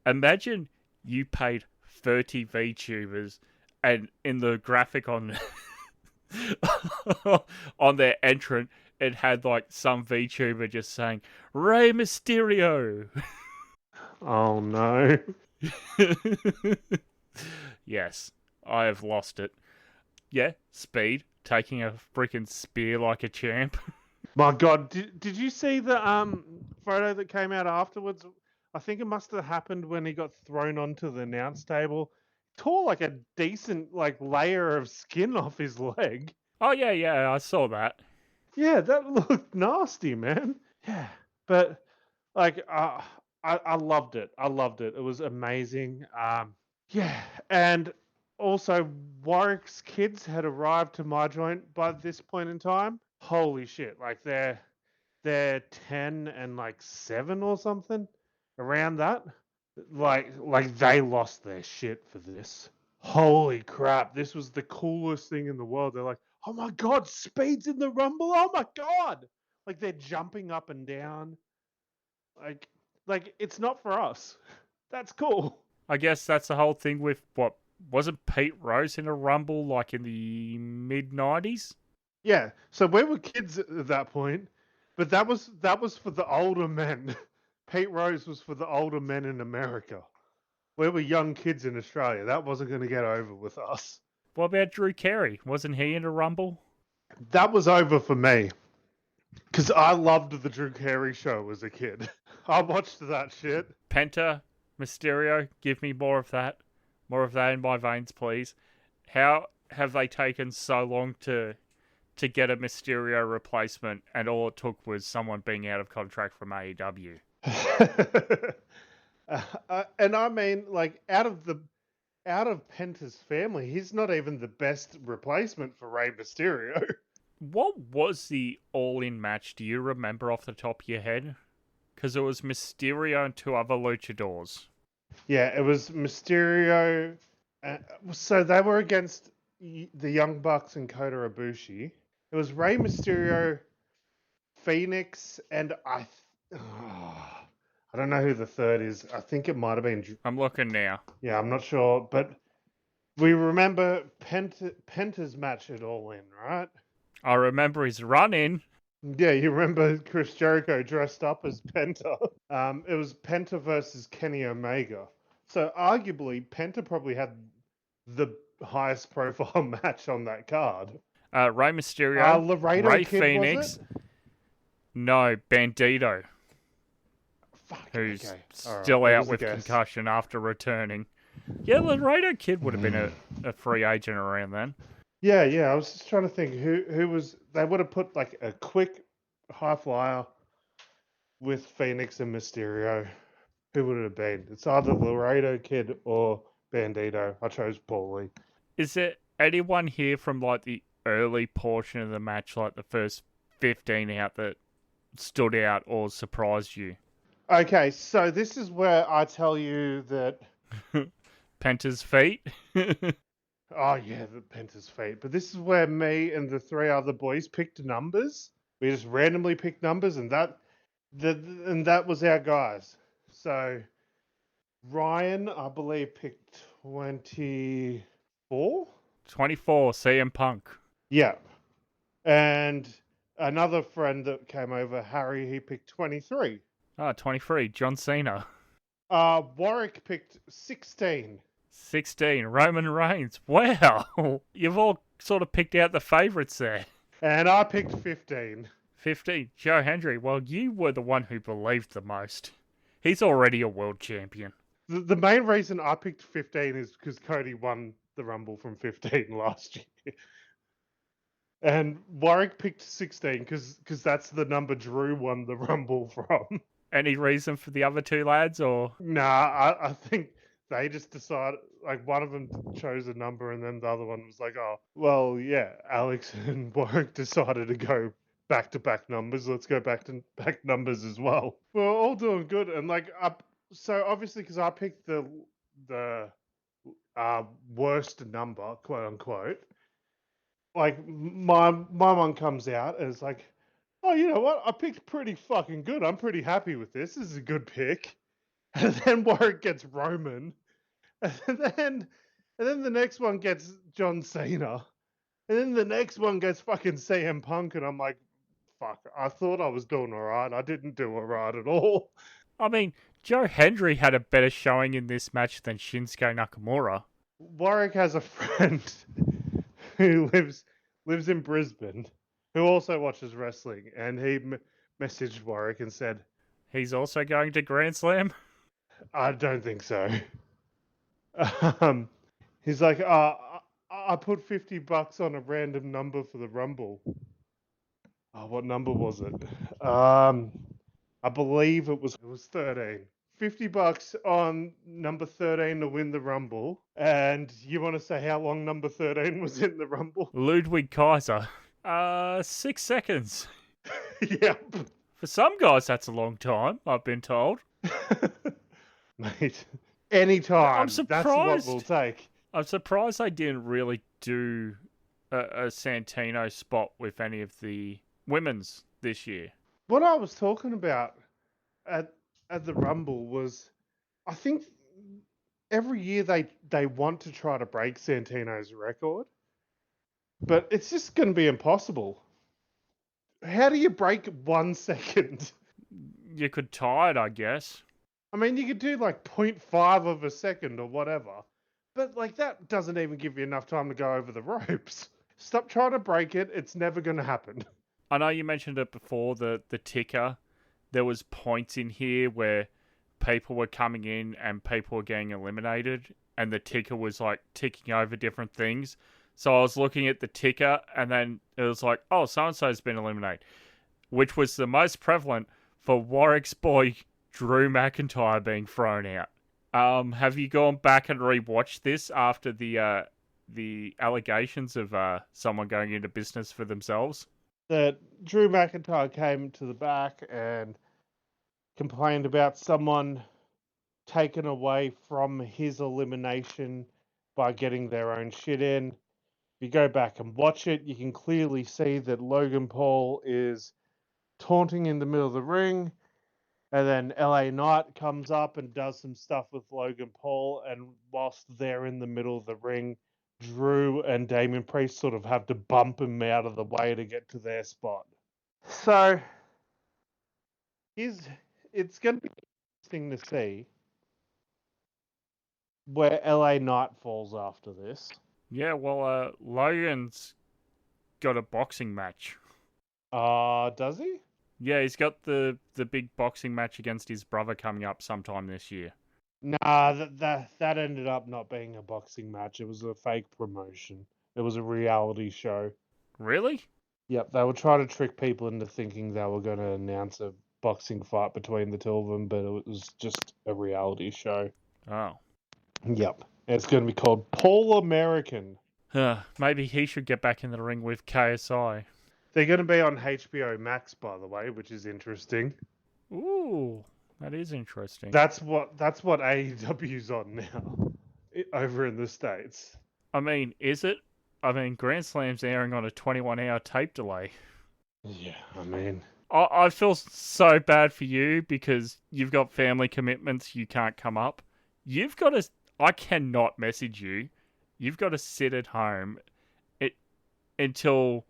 Imagine you paid 30 VTubers, and in the graphic on on their entrant, it had some VTuber just saying Rey Mysterio. Oh no. Yes, I have lost it. Yeah, Speed taking a freaking spear like a champ. My God, did you see the photo that came out afterwards? I think it must have happened when he got thrown onto the announce table. Tore a decent layer of skin off his leg. Oh yeah, I saw that. Yeah, that looked nasty, man. Yeah, but I loved it. I loved it. It was amazing. Yeah, and also Warwick's kids had arrived to my joint by this point in time. Holy shit! They're 10 and 7 or something, around that. They lost their shit for this. Holy crap! This was the coolest thing in the world. They're like, oh my God, Speed's in the Rumble! Oh my God! They're jumping up and down. It's not for us. That's cool. I guess that's the whole thing with what wasn't Pete Rose in a Rumble like in the mid-90s? Yeah. So we were kids at that point, but that was for the older men. Pete Rose was for the older men in America. We were young kids in Australia. That wasn't going to get over with us. What about Drew Carey? Wasn't he in a Rumble? That was over for me. Because I loved the Drew Carey show as a kid. I watched that shit. Penta, Mysterio, give me more of that. More of that in my veins, please. How have they taken so long to get a Mysterio replacement, and all it took was someone being out of contract from AEW? And I mean, like, out of Penta's family, he's not even the best replacement for Rey Mysterio. What was the all-in match? Do you remember off the top of your head? Because it was Mysterio and two other luchadors. Yeah, it was Mysterio. So they were against the Young Bucks and Kota Ibushi. It was Rey Mysterio, Phoenix, and I don't know who the third is. I think it might have been. I'm looking now. Yeah, I'm not sure, but we remember Penta's match at All In, right? I remember his run-in. Yeah, you remember Chris Jericho dressed up as Penta. It was Penta versus Kenny Omega. So arguably, Penta probably had the highest profile match on that card. Rey Mysterio, Laredo Rey Kid, Phoenix. was it? No, Bandito, Fuck, who's okay. still Right, out with concussion after returning. Yeah, Laredo Kid would have been a free agent around then. Yeah. I was just trying to think who was. They would have put like a quick high flyer with Phoenix and Mysterio. Who would it have been? It's either Laredo Kid or Bandito. I chose Paulie. Is there anyone here from like the early portion of the match, like the first 15 out, that stood out or surprised you? Okay, so this is where I tell you that. Penta's feet? Oh yeah, the Penta's fate. But this is where me and the three other boys picked numbers. We just randomly picked numbers, and that was our guys. So Ryan, I believe, picked 24. 24, CM Punk. Yeah, and another friend that came over, Harry, he picked 23. 23, John Cena. Warwick picked 16. 16, Roman Reigns. Wow, you've all sort of picked out the favourites there. And I picked 15. 15, Joe Hendry. Well, you were the one who believed the most. He's already a world champion. The main reason I picked 15 is because Cody won the Rumble from 15 last year. And Warwick picked 16 because that's the number Drew won the Rumble from. Any reason for the other two lads, or? Nah, I think they just decided, like, one of them chose a number and then the other one was like, oh, well, yeah, Alex and Warwick decided to go back-to-back numbers. Let's go back numbers as well. We're all doing good. And, like, so obviously because I picked the worst number, quote-unquote, like, my one comes out and it's like, oh, you know what? I picked pretty fucking good. I'm pretty happy with this. This is a good pick. And then Warwick gets Roman. And then the next one gets John Cena. And then the next one gets fucking CM Punk. And I'm like, fuck, I thought I was doing all right. I didn't do all right at all. I mean, Joe Hendry had a better showing in this match than Shinsuke Nakamura. Warwick has a friend who lives in Brisbane who also watches wrestling. And he messaged Warwick and said, he's also going to Grand Slam? I don't think so. He's like, I put $50 on a random number for the Rumble. Oh, what number was it? I believe it was 13. $50 on number 13 to win the Rumble. And you want to say how long number 13 was in the Rumble? Ludwig Kaiser. 6 seconds. Yep. For some guys, that's a long time, I've been told. Mate, anytime. I'm surprised. That's what we'll take. I'm surprised they didn't really do a Santino spot with any of the women's this year. What I was talking about at the Rumble was, I think every year they want to try to break Santino's record, but it's just going to be impossible. How do you break 1 second? You could tie it, I guess. I mean, you could do like 0.5 of a second or whatever, but like that doesn't even give you enough time to go over the ropes. Stop trying to break it. It's never going to happen. I know you mentioned it before, the ticker. There was points in here where people were coming in and people were getting eliminated, and the ticker was like ticking over different things. So I was looking at the ticker, and then it was like, oh, so-and-so's been eliminated, which was the most prevalent for Warwick's boy Drew McIntyre being thrown out. Have you gone back and rewatched this after the allegations of someone going into business for themselves? That Drew McIntyre came to the back and complained about someone taken away from his elimination by getting their own shit in. If you go back and watch it, you can clearly see that Logan Paul is taunting in the middle of the ring, and then LA Knight comes up and does some stuff with Logan Paul, and whilst they're in the middle of the ring, Drew and Damian Priest sort of have to bump him out of the way to get to their spot. So it's going to be interesting to see where LA Knight falls after this. Yeah, well, Logan's got a boxing match. Does he? Yeah, he's got the big boxing match against his brother coming up sometime this year. Nah, that ended up not being a boxing match. It was a fake promotion. It was a reality show. Really? Yep, they were trying to trick people into thinking they were going to announce a boxing fight between the two of them, but it was just a reality show. Oh. Yep. It's going to be called Paul American. Maybe he should get back in the ring with KSI. They're going to be on HBO Max, by the way, which is interesting. Ooh, that is interesting. That's what AEW's on now over in the States. I mean, is it? I mean, Grand Slam's airing on a 21-hour tape delay. Yeah, I mean... I feel so bad for you because you've got family commitments, you can't come up. You've got to... I cannot message you. You've got to sit at home until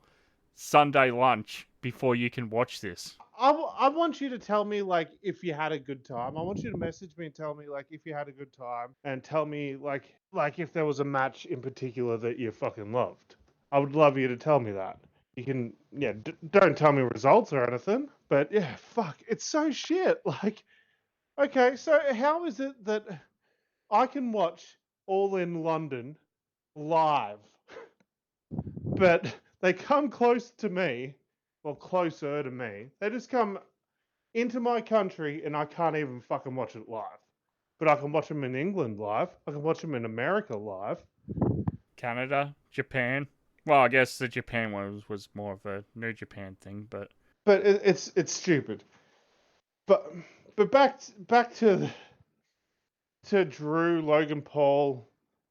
Sunday lunch before you can watch this. I want you to tell me, like, if you had a good time. I want you to message me and tell me, like, if you had a good time. And tell me, like if there was a match in particular that you fucking loved. I would love you to tell me that. You can, yeah, don't tell me results or anything. But, yeah, fuck, it's so shit. Like, okay, so how is it that I can watch All in London live, but they come close to me, well, closer to me. They just come into my country and I can't even fucking watch it live. But I can watch them in England live. I can watch them in America live. Canada, Japan. Well, I guess the Japan one was more of a New Japan thing, but it's stupid. But back to Drew, Logan Paul,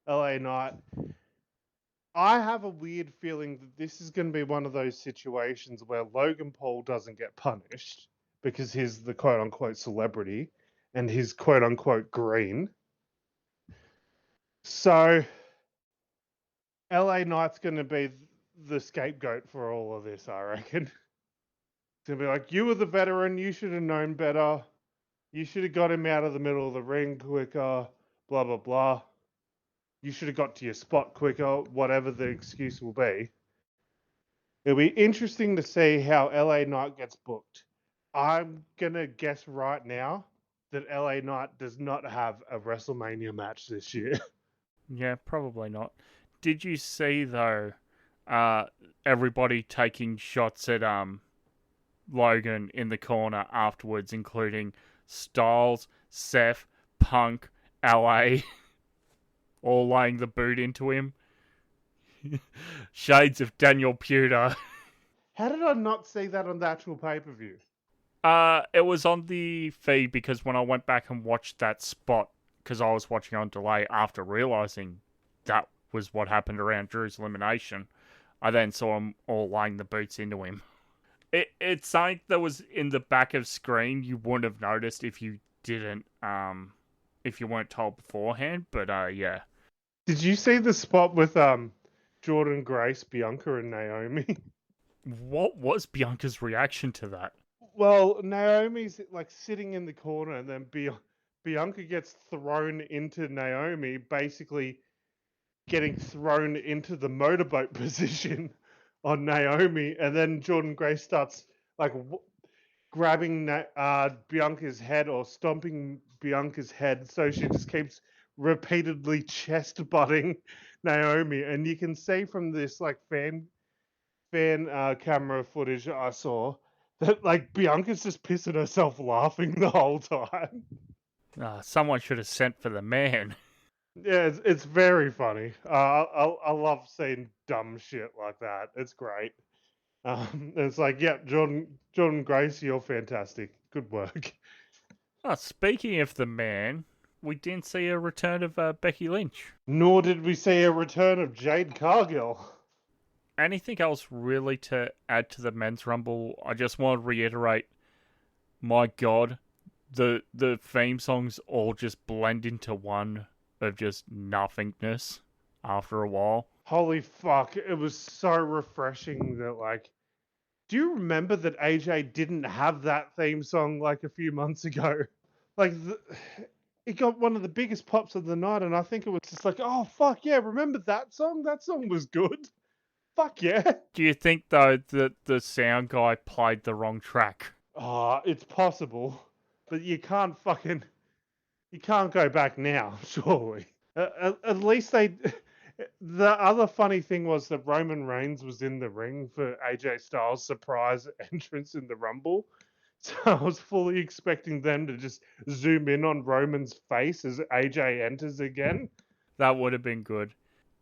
LA Knight. I have a weird feeling that this is going to be one of those situations where Logan Paul doesn't get punished because he's the quote-unquote celebrity and he's quote-unquote green. So LA Knight's going to be the scapegoat for all of this, I reckon. It's going to be like, you were the veteran, you should have known better. You should have got him out of the middle of the ring quicker, blah, blah, blah. You should have got to your spot quicker, whatever the excuse will be. It'll be interesting to see how LA Knight gets booked. I'm going to guess right now that LA Knight does not have a WrestleMania match this year. Yeah, probably not. Did you see, though, everybody taking shots at Logan in the corner afterwards, including Styles, Seth, Punk, LA... all laying the boot into him. Shades of Daniel Puder. How did I not see that on the actual pay-per-view? It was on the feed because when I went back and watched that spot, because I was watching on delay after realising that was what happened around Drew's elimination, I then saw them all laying the boots into him. It's something that was in the back of screen you wouldn't have noticed if you didn't if you weren't told beforehand. But yeah. Did you see the spot with Jordan Grace, Bianca, and Naomi? What was Bianca's reaction to that? Well, Naomi's like sitting in the corner, and then Bianca gets thrown into Naomi, basically getting thrown into the motorboat position on Naomi, and then Jordan Grace starts like grabbing Bianca's head or stomping Bianca's head, so she just keeps repeatedly chest butting Naomi, and you can see from this like fan camera footage I saw that like Bianca's just pissing herself laughing the whole time. Someone should have sent for the man. Yeah, it's very funny. I love seeing dumb shit like that. It's great. It's like, yeah, Jordan Grace, you're fantastic. Good work. Speaking of the man, we didn't see a return of Becky Lynch. Nor did we see a return of Jade Cargill. Anything else really to add to the men's rumble? I just want to reiterate, my God, the theme songs all just blend into one of just nothingness after a while. Holy fuck, it was so refreshing that, like, do you remember that AJ didn't have that theme song like a few months ago? Like, it got one of the biggest pops of the night, and I think it was just like, oh fuck yeah, remember that song? That song was good. Fuck yeah. Do you think, though, that the sound guy played the wrong track? It's possible, but you can't go back now, surely. At least they. The other funny thing was that Roman Reigns was in the ring for AJ Styles' surprise entrance in the Rumble. So I was fully expecting them to just zoom in on Roman's face as AJ enters again. That would have been good.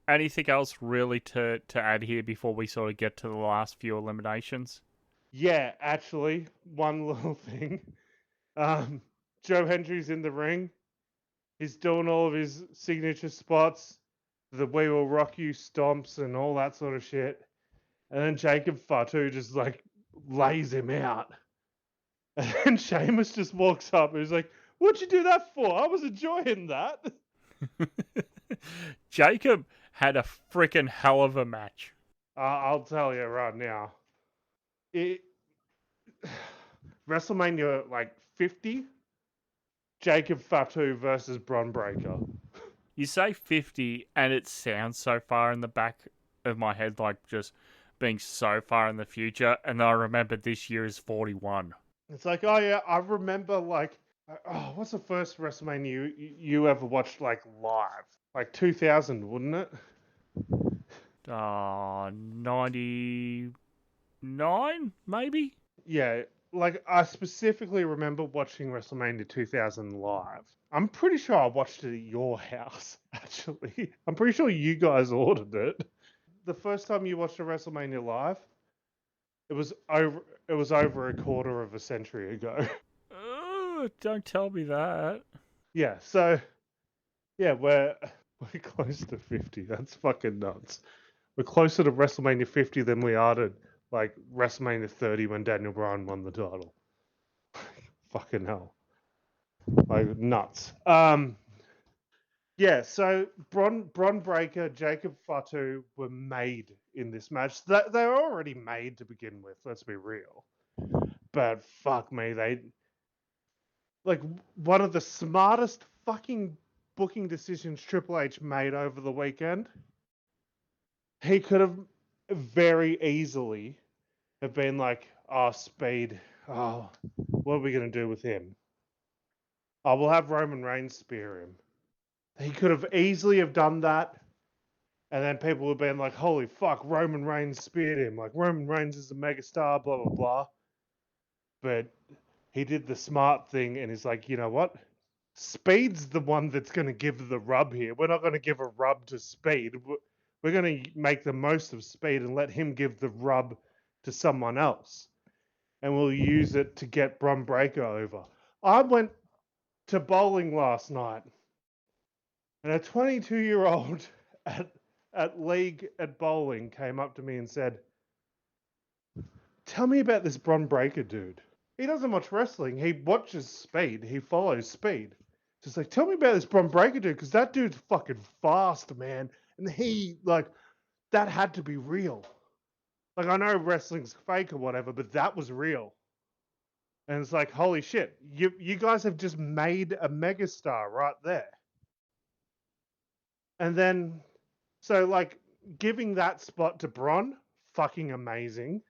Anything else really to add here before we sort of get to the last few eliminations? Yeah, actually, one little thing. Joe Hendry's in the ring. He's doing all of his signature spots, the "We Will Rock You" stomps and all that sort of shit. And then Jacob Fatu just like lays him out. And then Sheamus just walks up and he's like, "What'd you do that for? I was enjoying that." Jacob had a freaking hell of a match. I'll tell you right now. WrestleMania like 50, Jacob Fatu versus Bron Breakker. You say 50 and it sounds so far in the back of my head, like just being so far in the future, and I remember this year is 41. It's like, oh yeah, I remember like, what's the first WrestleMania you ever watched like live? Like 2000, wouldn't it? 99 maybe? Yeah, like I specifically remember watching WrestleMania 2000 live. I'm pretty sure I watched it at your house, actually. I'm pretty sure you guys ordered it. The first time you watched a WrestleMania live, it was over a quarter of a century ago. Oh, don't tell me that. Yeah, so yeah, we're close to 50. That's fucking nuts. We're closer to WrestleMania 50 than we are to like WrestleMania 30 when Daniel Bryan won the title. Fucking hell. Like nuts. Yeah, so Bron Breakker, Jacob Fatu were made in this match. They were already made to begin with, let's be real. But fuck me, they like one of the smartest fucking booking decisions Triple H made over the weekend. He could have very easily have been like, oh, Speed, oh, what are we going to do with him? Oh, we'll have Roman Reigns spear him. He could have easily have done that, and then people would have been like, holy fuck, Roman Reigns speared him. Like, Roman Reigns is a megastar, blah, blah, blah. But he did the smart thing, and he's like, you know what? Speed's the one that's going to give the rub here. We're not going to give a rub to Speed. We're going to make the most of Speed and let him give the rub to someone else. And we'll use it to get Bron Breakker over. I went to bowling last night, and a 22-year-old at league at bowling came up to me and said, tell me about this Bron Breakker dude. He doesn't watch wrestling. He watches Speed. He follows Speed. Just like, tell me about this Bron Breakker dude, because that dude's fucking fast, man. And he, like, that had to be real. Like, I know wrestling's fake or whatever, but that was real. And it's like, holy shit, you guys have just made a megastar right there. And then, so, like, giving that spot to Bron, fucking amazing.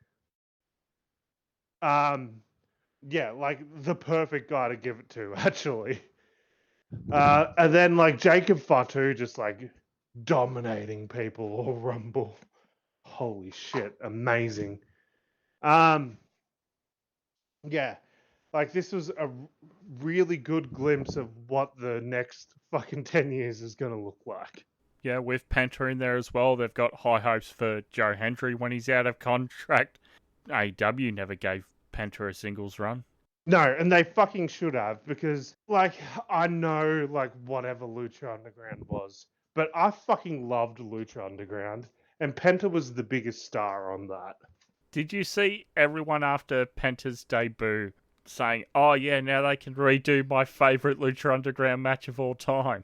Yeah, like, the perfect guy to give it to, actually. And then, like, Jacob Fatu just, like, dominating people all Rumble. Holy shit, amazing. Yeah, like, this was a really good glimpse of what the next fucking 10 years is going to look like. Yeah, with Penta in there as well, they've got high hopes for Joe Hendry when he's out of contract. AEW never gave Penta a singles run. No, and they fucking should have, because, like, I know, like, whatever Lucha Underground was, but I fucking loved Lucha Underground, and Penta was the biggest star on that. Did you see everyone after Penta's debut saying, oh yeah, now they can redo my favourite Lucha Underground match of all time?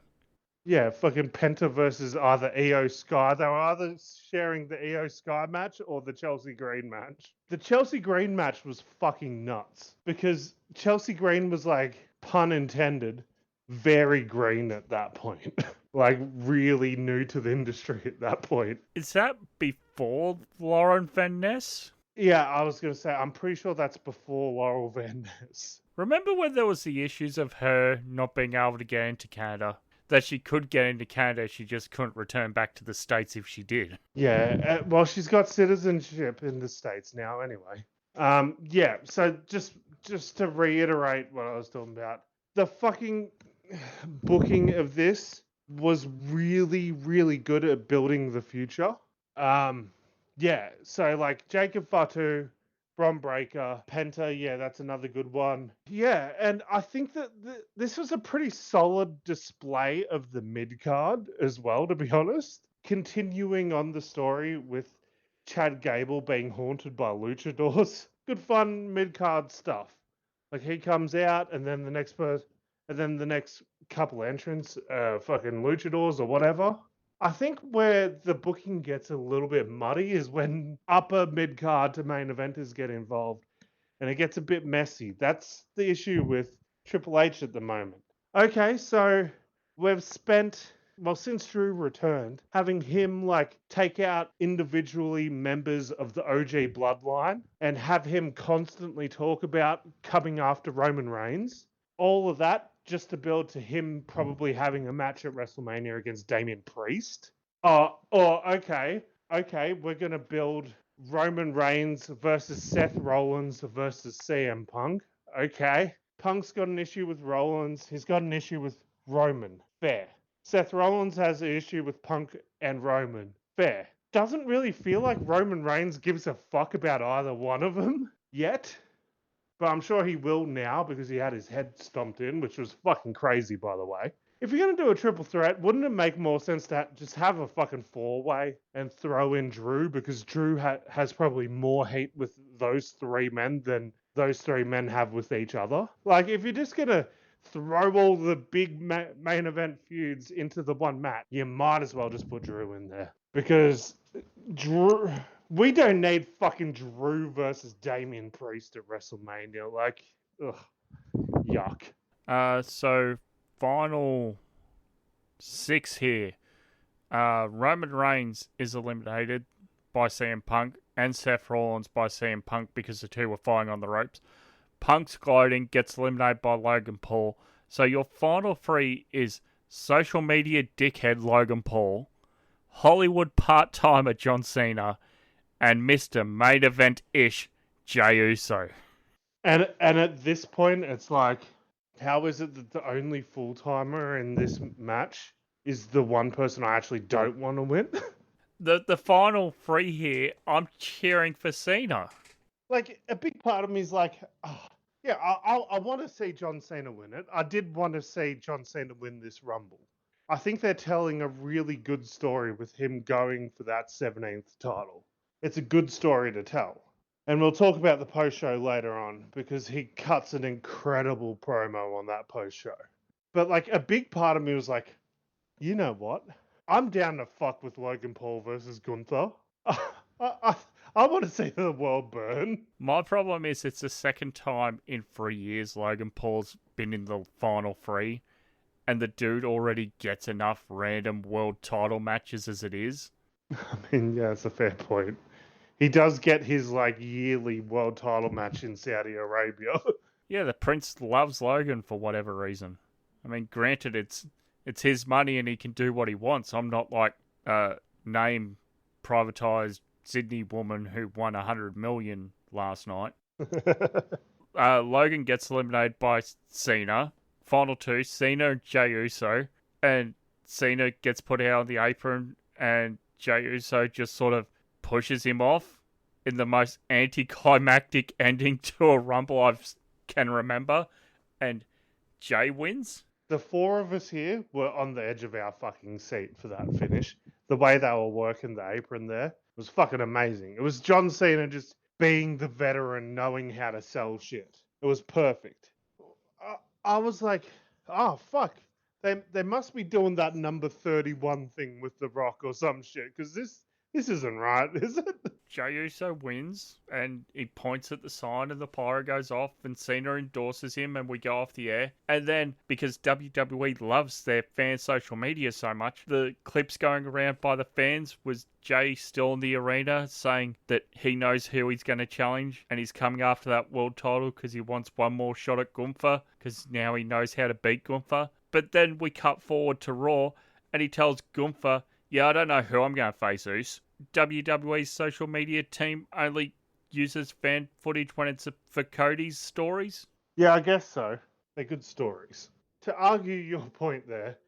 Yeah, fucking Penta versus either EO Sky. They were either sharing the EO Sky match or the Chelsea Green match. The Chelsea Green match was fucking nuts because Chelsea Green was, like, pun intended, very green at that point. Like, really new to the industry at that point. Is that before Lauren Van Ness? Yeah, I was going to say, I'm pretty sure that's before Laurel Van Ness. Remember when there was the issues of her not being able to get into Canada? That she could get into Canada, she just couldn't return back to the States if she did. Yeah, well, she's got citizenship in the States now anyway. Yeah, so just to reiterate what I was talking about, the fucking booking of this was really, really good at building the future. Yeah, so, like, Jacob Fatu, Bron Breakker, Penta, yeah, that's another good one. Yeah, and I think that this was a pretty solid display of the mid-card as well, to be honest. Continuing on the story with Chad Gable being haunted by luchadors. Good fun mid-card stuff. Like, he comes out, and then the next person, and then the next couple entrants, fucking luchadors or whatever. I think where the booking gets a little bit muddy is when upper mid-card to main eventers get involved, and it gets a bit messy. That's the issue with Triple H at the moment. Okay, so we've spent, well, since Drew returned, having him, like, take out individually members of the OG bloodline and have him constantly talk about coming after Roman Reigns. All of that just to build to him probably having a match at WrestleMania against Damian Priest. Okay, we're going to build Roman Reigns versus Seth Rollins versus CM Punk. Okay. Punk's got an issue with Rollins. He's got an issue with Roman. Fair. Seth Rollins has an issue with Punk and Roman. Fair. Doesn't really feel like Roman Reigns gives a fuck about either one of them yet. But I'm sure he will now because he had his head stomped in, which was fucking crazy, by the way. If you're going to do a triple threat, wouldn't it make more sense to just have a fucking four-way and throw in Drew? Because Drew has probably more heat with those three men than those three men have with each other. Like, if you're just going to throw all the big main event feuds into the one match, you might as well just put Drew in there. Because Drew... We don't need fucking Drew versus Damian Priest at WrestleMania. Like, ugh, yuck. So, final 6 here. Roman Reigns is eliminated by CM Punk and Seth Rollins by CM Punk because the two were fighting on the ropes. Punk's gloating, gets eliminated by Logan Paul. So your final 3 is social media dickhead Logan Paul, Hollywood part-timer John Cena, and Mr. Main Event-ish Jey Uso. And at this point, it's like, how is it that the only full-timer in this match is the one person I actually don't want to win? The final 3 here, I'm cheering for Cena. Like, a big part of me is like, oh, yeah, I want to see John Cena win it. I did want to see John Cena win this Rumble. I think they're telling a really good story with him going for that 17th title. It's a good story to tell. And we'll talk about the post-show later on because he cuts an incredible promo on that post-show. But like a big part of me was like, you know what? I'm down to fuck with Logan Paul versus Gunther. I, I want to see the world burn. My problem is it's the second time in 3 years Logan Paul's been in the final three, and the dude already gets enough random world title matches as it is. I mean, yeah, it's a fair point. He does get his like yearly world title match in Saudi Arabia. Yeah, the Prince loves Logan for whatever reason. I mean, granted, it's his money and he can do what he wants. I'm not like name privatized Sydney woman who won 100 million last night. Logan gets eliminated by Cena. Final two, Cena and Jey Uso, and Cena gets put out on the apron, and Jey Uso just sort of pushes him off in the most anticlimactic ending to a Rumble I can remember, and Jey wins. The four of us here were on the edge of our fucking seat for that finish. The way they were working the apron there was fucking amazing. It was John Cena just being the veteran, knowing how to sell shit. It was perfect. I was like, oh fuck, they must be doing that number 31 thing with The Rock or some shit, because this isn't right, is it? Jey Uso wins, and he points at the sign, and the pyro goes off, and Cena endorses him, and we go off the air. And then, because WWE loves their fan social media so much, the clips going around by the fans was Jey still in the arena saying that he knows who he's going to challenge, and he's coming after that world title because he wants one more shot at Gunther, because now he knows how to beat Gunther. But then we cut forward to Raw, and he tells Gunther, yeah, I don't know who I'm going to face, Oos. WWE's social media team only uses fan footage when it's for Cody's stories? Yeah, I guess so. They're good stories. To argue your point there,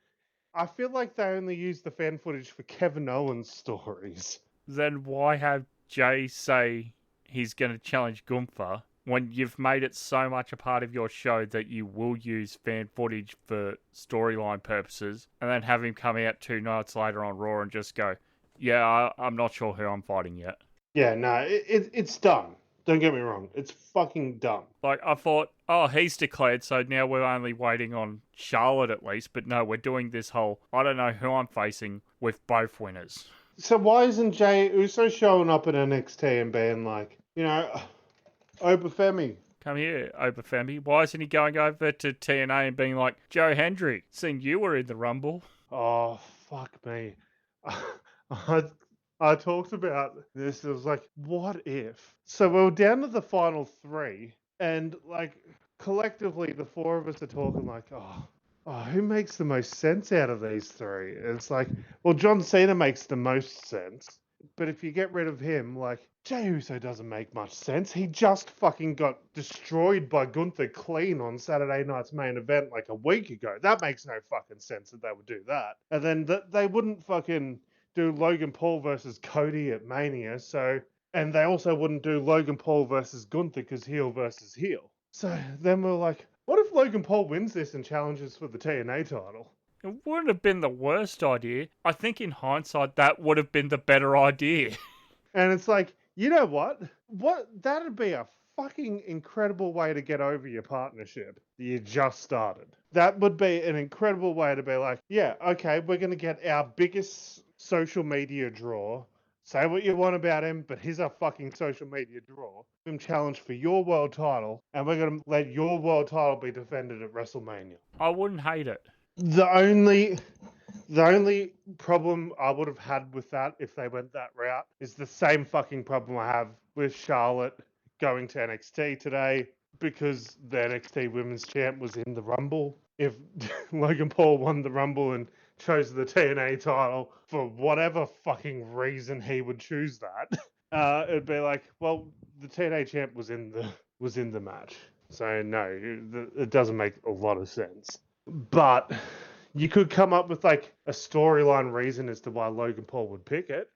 I feel like they only use the fan footage for Kevin Owens' stories. Then why have Jey say he's going to challenge Gunther when you've made it so much a part of your show that you will use fan footage for storyline purposes, and then have him come out 2 nights later on Raw and just go, yeah, I'm not sure who I'm fighting yet. Yeah, no, it's dumb. Don't get me wrong. It's fucking dumb. Like, I thought, oh, he's declared, so now we're only waiting on Charlotte at least. But no, we're doing this whole, I don't know who I'm facing with both winners. So why isn't Jey Uso showing up at NXT and being like, you know, Obafemi? Come here, Obafemi. Why isn't he going over to TNA and being like, Joe Hendry, seen you were in the Rumble? Oh, fuck me. I talked about this. It was like, what if? So we were down to the final three, and like collectively, the four of us are talking like, who makes the most sense out of these three? And it's like, well, John Cena makes the most sense, but if you get rid of him, like Jey Uso doesn't make much sense. He just fucking got destroyed by Gunther clean on Saturday night's main event like a week ago. That makes no fucking sense that they would do that. And then they wouldn't fucking do Logan Paul versus Cody at Mania, and they also wouldn't do Logan Paul versus Gunther because heel versus heel. So then we're like, what if Logan Paul wins this and challenges for the TNA title? It wouldn't have been the worst idea. I think in hindsight, that would have been the better idea. And it's like, you know what? That'd be a fucking incredible way to get over your partnership that you just started. That would be an incredible way to be like, yeah, okay, we're going to get our biggest social media draw. Say what you want about him, but here's our fucking social media draw. Him challenge for your world title, and we're going to let your world title be defended at WrestleMania. I wouldn't hate it. The only problem I would have had with that, if they went that route, is the same fucking problem I have with Charlotte going to NXT today, because the NXT Women's Champ was in the Rumble. If Logan Paul won the Rumble and chose the TNA title for whatever fucking reason he would choose that, it'd be like, well, the TNA champ was in the match, so no, it doesn't make a lot of sense. But you could come up with like a storyline reason as to why Logan Paul would pick it.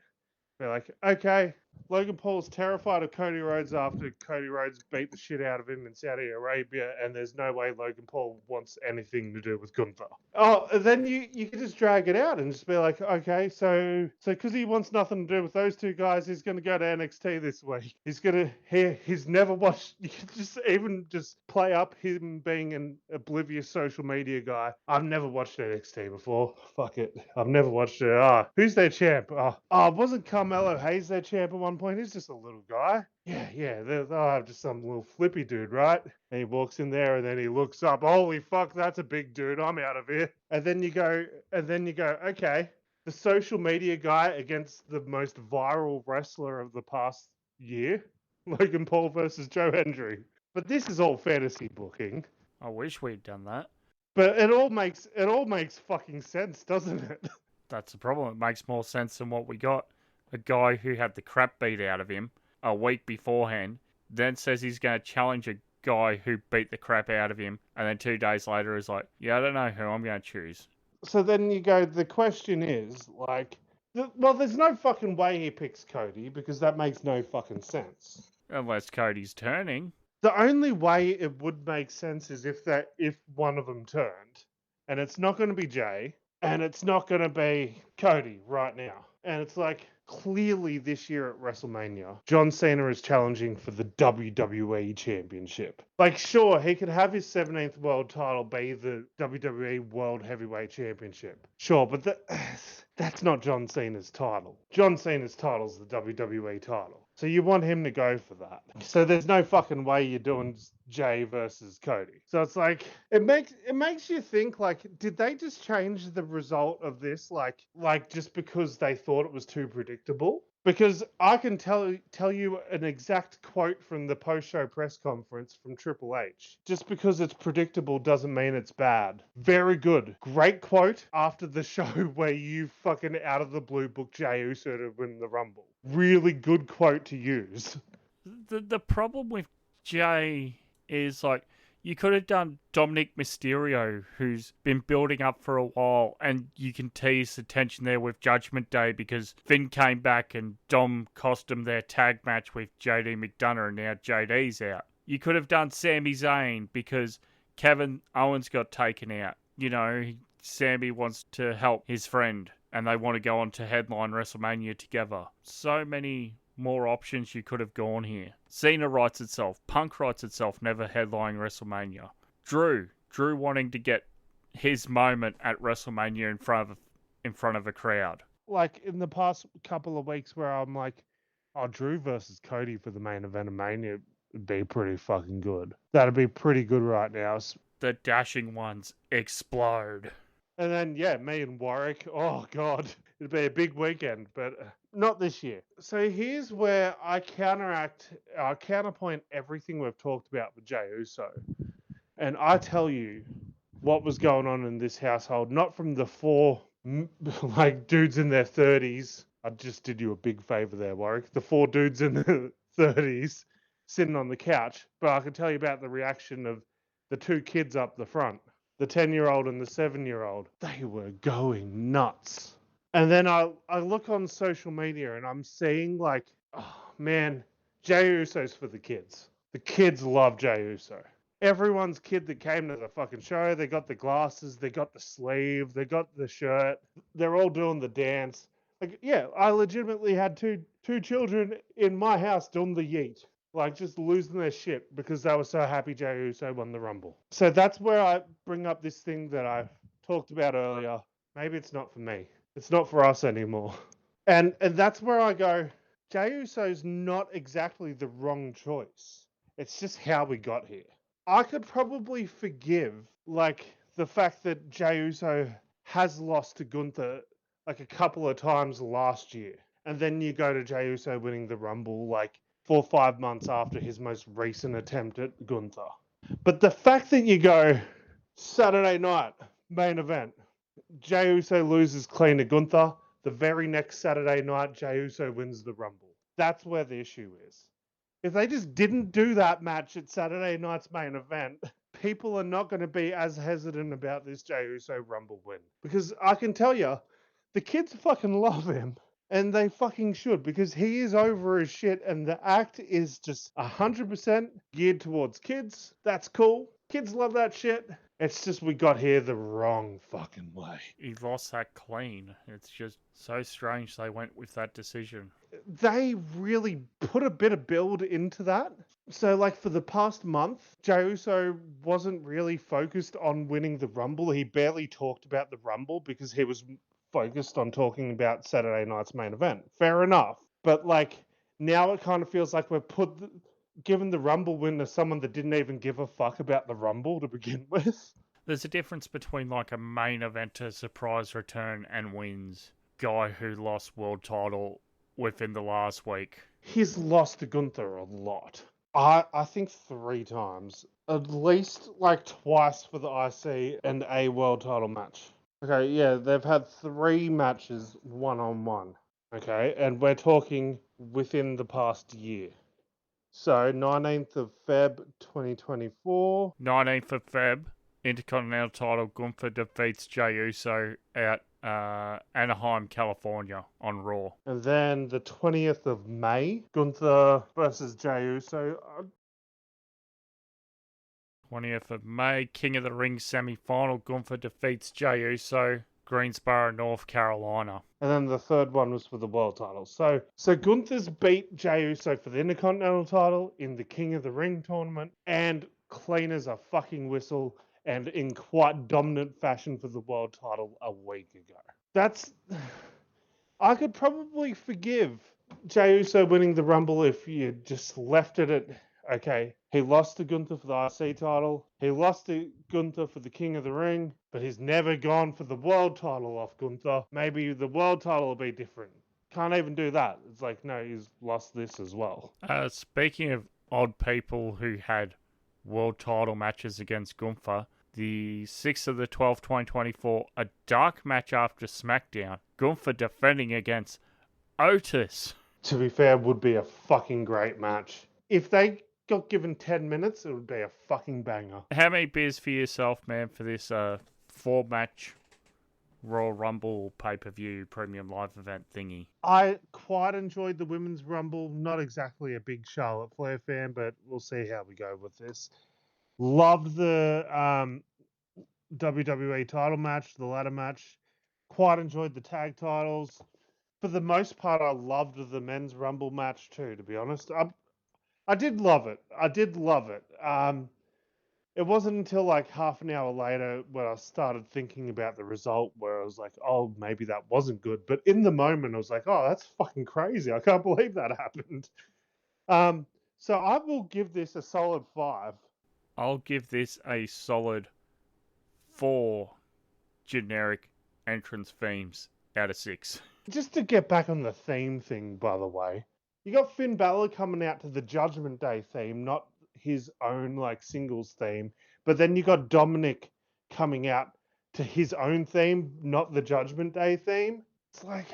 Be like, okay, Logan Paul's terrified of Cody Rhodes after Cody Rhodes beat the shit out of him in Saudi Arabia, and there's no way Logan Paul wants anything to do with Gunther. Oh, and then you can just drag it out and just be like, okay, so because he wants nothing to do with those two guys, he's going to go to NXT this week. He's never watched. You can just play up him being an oblivious social media guy. I've never watched NXT before. Fuck it, I've never watched it. Who's their champ? Wasn't Carmelo Hayes their champ at one point? He's just a little guy. Yeah, they'll have just some little flippy dude, right? And he walks in there and then he looks up. Holy fuck, that's a big dude. I'm out of here. And then you go, okay, the social media guy against the most viral wrestler of the past year, Logan Paul versus Joe Hendry. But this is all fantasy booking. I wish we'd done that. But it all makes fucking sense, doesn't it? That's the problem. It makes more sense than what we got. A guy who had the crap beat out of him a week beforehand, then says he's going to challenge a guy who beat the crap out of him, and then 2 days later is like, yeah, I don't know who I'm going to choose. So then you go, the question is, like, well, there's no fucking way he picks Cody, because that makes no fucking sense. Unless Cody's turning. The only way it would make sense is if one of them turned. And it's not going to be Jay, and it's not going to be Cody right now. And it's like, clearly this year at WrestleMania, John Cena is challenging for the WWE Championship. Like, sure, he could have his 17th world title be the WWE World Heavyweight Championship. Sure, but that's not John Cena's title. John Cena's title's the WWE title. So you want him to go for that. So there's no fucking way you're doing Jay versus Cody. So it's like, it makes you think, like, did they just change the result of this like just because they thought it was too predictable? Because I can tell you an exact quote from the post-show press conference from Triple H. Just because it's predictable doesn't mean it's bad. Very good. Great quote after the show where you fucking out of the blue book Jey Uso to win the Rumble. Really good quote to use. The problem with Jey is, like, you could have done Dominic Mysterio, who's been building up for a while, and you can tease the tension there with Judgment Day because Finn came back and Dom cost him their tag match with JD McDonough, and now JD's out. You could have done Sami Zayn because Kevin Owens got taken out. You know, Sami wants to help his friend, and they want to go on to headline WrestleMania together. So many more options you could have gone here. Cena writes itself. Punk writes itself, never headlining WrestleMania. Drew wanting to get his moment at WrestleMania in front of a crowd. Like in the past couple of weeks where I'm like, oh, Drew versus Cody for the main event of Mania would be pretty fucking good. That'd be pretty good right now. The dashing ones explode. And then, yeah, me and Warwick. Oh, God. It'd be a big weekend, but not this year. So here's where I counterpoint everything we've talked about with Jey Uso. And I tell you what was going on in this household, not from the 4, like, dudes in their 30s. I just did you a big favor there, Warwick. The 4 dudes in their 30s sitting on the couch. But I can tell you about the reaction of the 2 kids up the front. The 10-year-old and the 7-year-old. They were going nuts. And then I look on social media and I'm seeing, like, oh, man, Jey Uso's for the kids. The kids love Jey Uso. Everyone's kid that came to the fucking show, they got the glasses, they got the sleeve, they got the shirt. They're all doing the dance. Like, yeah, I legitimately had two children in my house doing the yeet. Like, just losing their shit because they were so happy Jey Uso won the Rumble. So that's where I bring up this thing that I talked about earlier. Maybe it's not for me. It's not for us anymore. And that's where I go, Jey Uso's not exactly the wrong choice. It's just how we got here. I could probably forgive, like, the fact that Jey Uso has lost to Gunther, like, a couple of times last year. And then you go to Jey Uso winning the Rumble, like, 4 or 5 months after his most recent attempt at Gunther. But the fact that you go, Saturday night, main event, Jey Uso loses clean to Gunther. The very next Saturday night, Jey Uso wins the Rumble. That's where the issue is. If they just didn't do that match at Saturday night's main event, people are not going to be as hesitant about this Jey Uso Rumble win. Because I can tell you, the kids fucking love him. And they fucking should, because he is over as shit, and the act is just 100% geared towards kids. That's cool. Kids love that shit. It's just we got here the wrong fucking way. He lost that clean. It's just so strange they went with that decision. They really put a bit of build into that. So, like, for the past month, Jey Uso wasn't really focused on winning the Rumble. He barely talked about the Rumble because he was focused on talking about Saturday night's main event. Fair enough. But, like, now it kind of feels like we're given the Rumble win to someone that didn't even give a fuck about the Rumble to begin with. There's a difference between, like, a main eventer surprise return and wins. Guy who lost world title within the last week. He's lost to Gunther a lot. I think 3 times. At least, like, twice for the IC and a world title match. Okay, yeah, they've had 3 matches one-on-one. Okay, and we're talking within the past year. So, 19th of Feb 2024. 19th of Feb, Intercontinental title, Gunther defeats Jey Uso at Anaheim, California on Raw. And then the 20th of May, Gunther versus Jey Uso. 20th of May, King of the Ring semi-final, Gunther defeats Jey Uso, Greensboro, North Carolina. And then the third one was for the world title. So Gunther's beat Jey Uso for the Intercontinental title in the King of the Ring tournament, and clean as a fucking whistle, and in quite dominant fashion for the world title a week ago. I could probably forgive Jey Uso winning the Rumble if you just left it at, okay, he lost to Gunther for the IC title, he lost to Gunther for the King of the Ring, but he's never gone for the world title off Gunther. Maybe the world title will be different. Can't even do that. It's like, no, he's lost this as well. Speaking of odd people who had world title matches against Gunther, the 6th of the 12th, 2024, a dark match after SmackDown. Gunther defending against Otis. To be fair, would be a fucking great match. If they got given 10 minutes, it would be a fucking banger. How many beers for yourself, man, for this 4-match Royal Rumble pay-per-view premium live event thingy? I quite enjoyed the Women's Rumble. Not exactly a big Charlotte Flair fan, but we'll see how we go with this. Loved the WWE title match, the ladder match. Quite enjoyed the tag titles. For the most part, I loved the Men's Rumble match too, to be honest. I did love it. It wasn't until like half an hour later when I started thinking about the result where I was like, oh, maybe that wasn't good. But in the moment, I was like, oh, that's fucking crazy. I can't believe that happened. So I will give this a solid 5. I'll give this a solid 4 generic entrance themes out of 6. Just to get back on the theme thing, by the way, you got Finn Balor coming out to the Judgment Day theme, not his own like singles theme, but then you got Dominic coming out to his own theme, not the Judgment Day theme. It's like,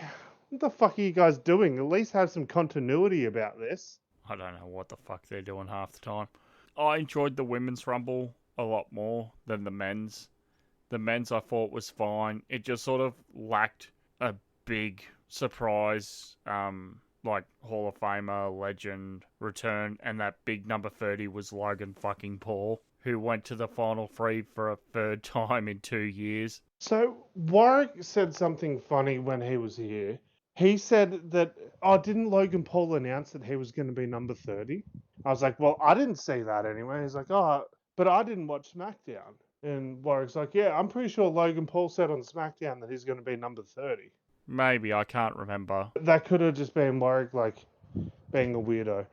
what the fuck are you guys doing? At least have some continuity about this. I don't know what the fuck they're doing half the time. I enjoyed the Women's Rumble a lot more than the men's. The men's I thought was fine. It just sort of lacked a big surprise, like Hall of Famer, legend, return, and that big number 30 was Logan fucking Paul, who went to the Final 3 for a 3rd time in 2 years. So Warwick said something funny when he was here. He said that, didn't Logan Paul announce that he was going to be number 30? I was like, well, I didn't see that anyway. He's like, but I didn't watch SmackDown. And Warwick's like, yeah, I'm pretty sure Logan Paul said on SmackDown that he's going to be number 30. Maybe, I can't remember. That could have just been Warwick, like, being a weirdo.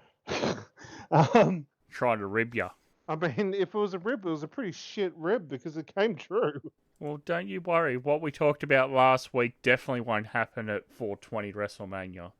Trying to rib ya. I mean, if it was a rib, it was a pretty shit rib because it came true. Well, don't you worry. What we talked about last week definitely won't happen at 420 WrestleMania,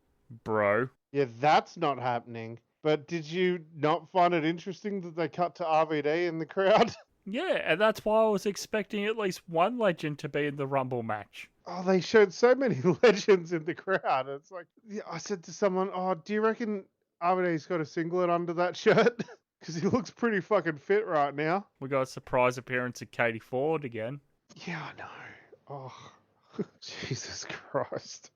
bro. Yeah, that's not happening. But did you not find it interesting that they cut to RVD in the crowd? Yeah, and that's why I was expecting at least one legend to be in the Rumble match. Oh, they showed so many legends in the crowd. It's like, yeah, I said to someone, do you reckon RVD's got a singlet under that shirt? Because he looks pretty fucking fit right now. We got a surprise appearance of Katie Ford again. Yeah, I know. Oh, Jesus Christ.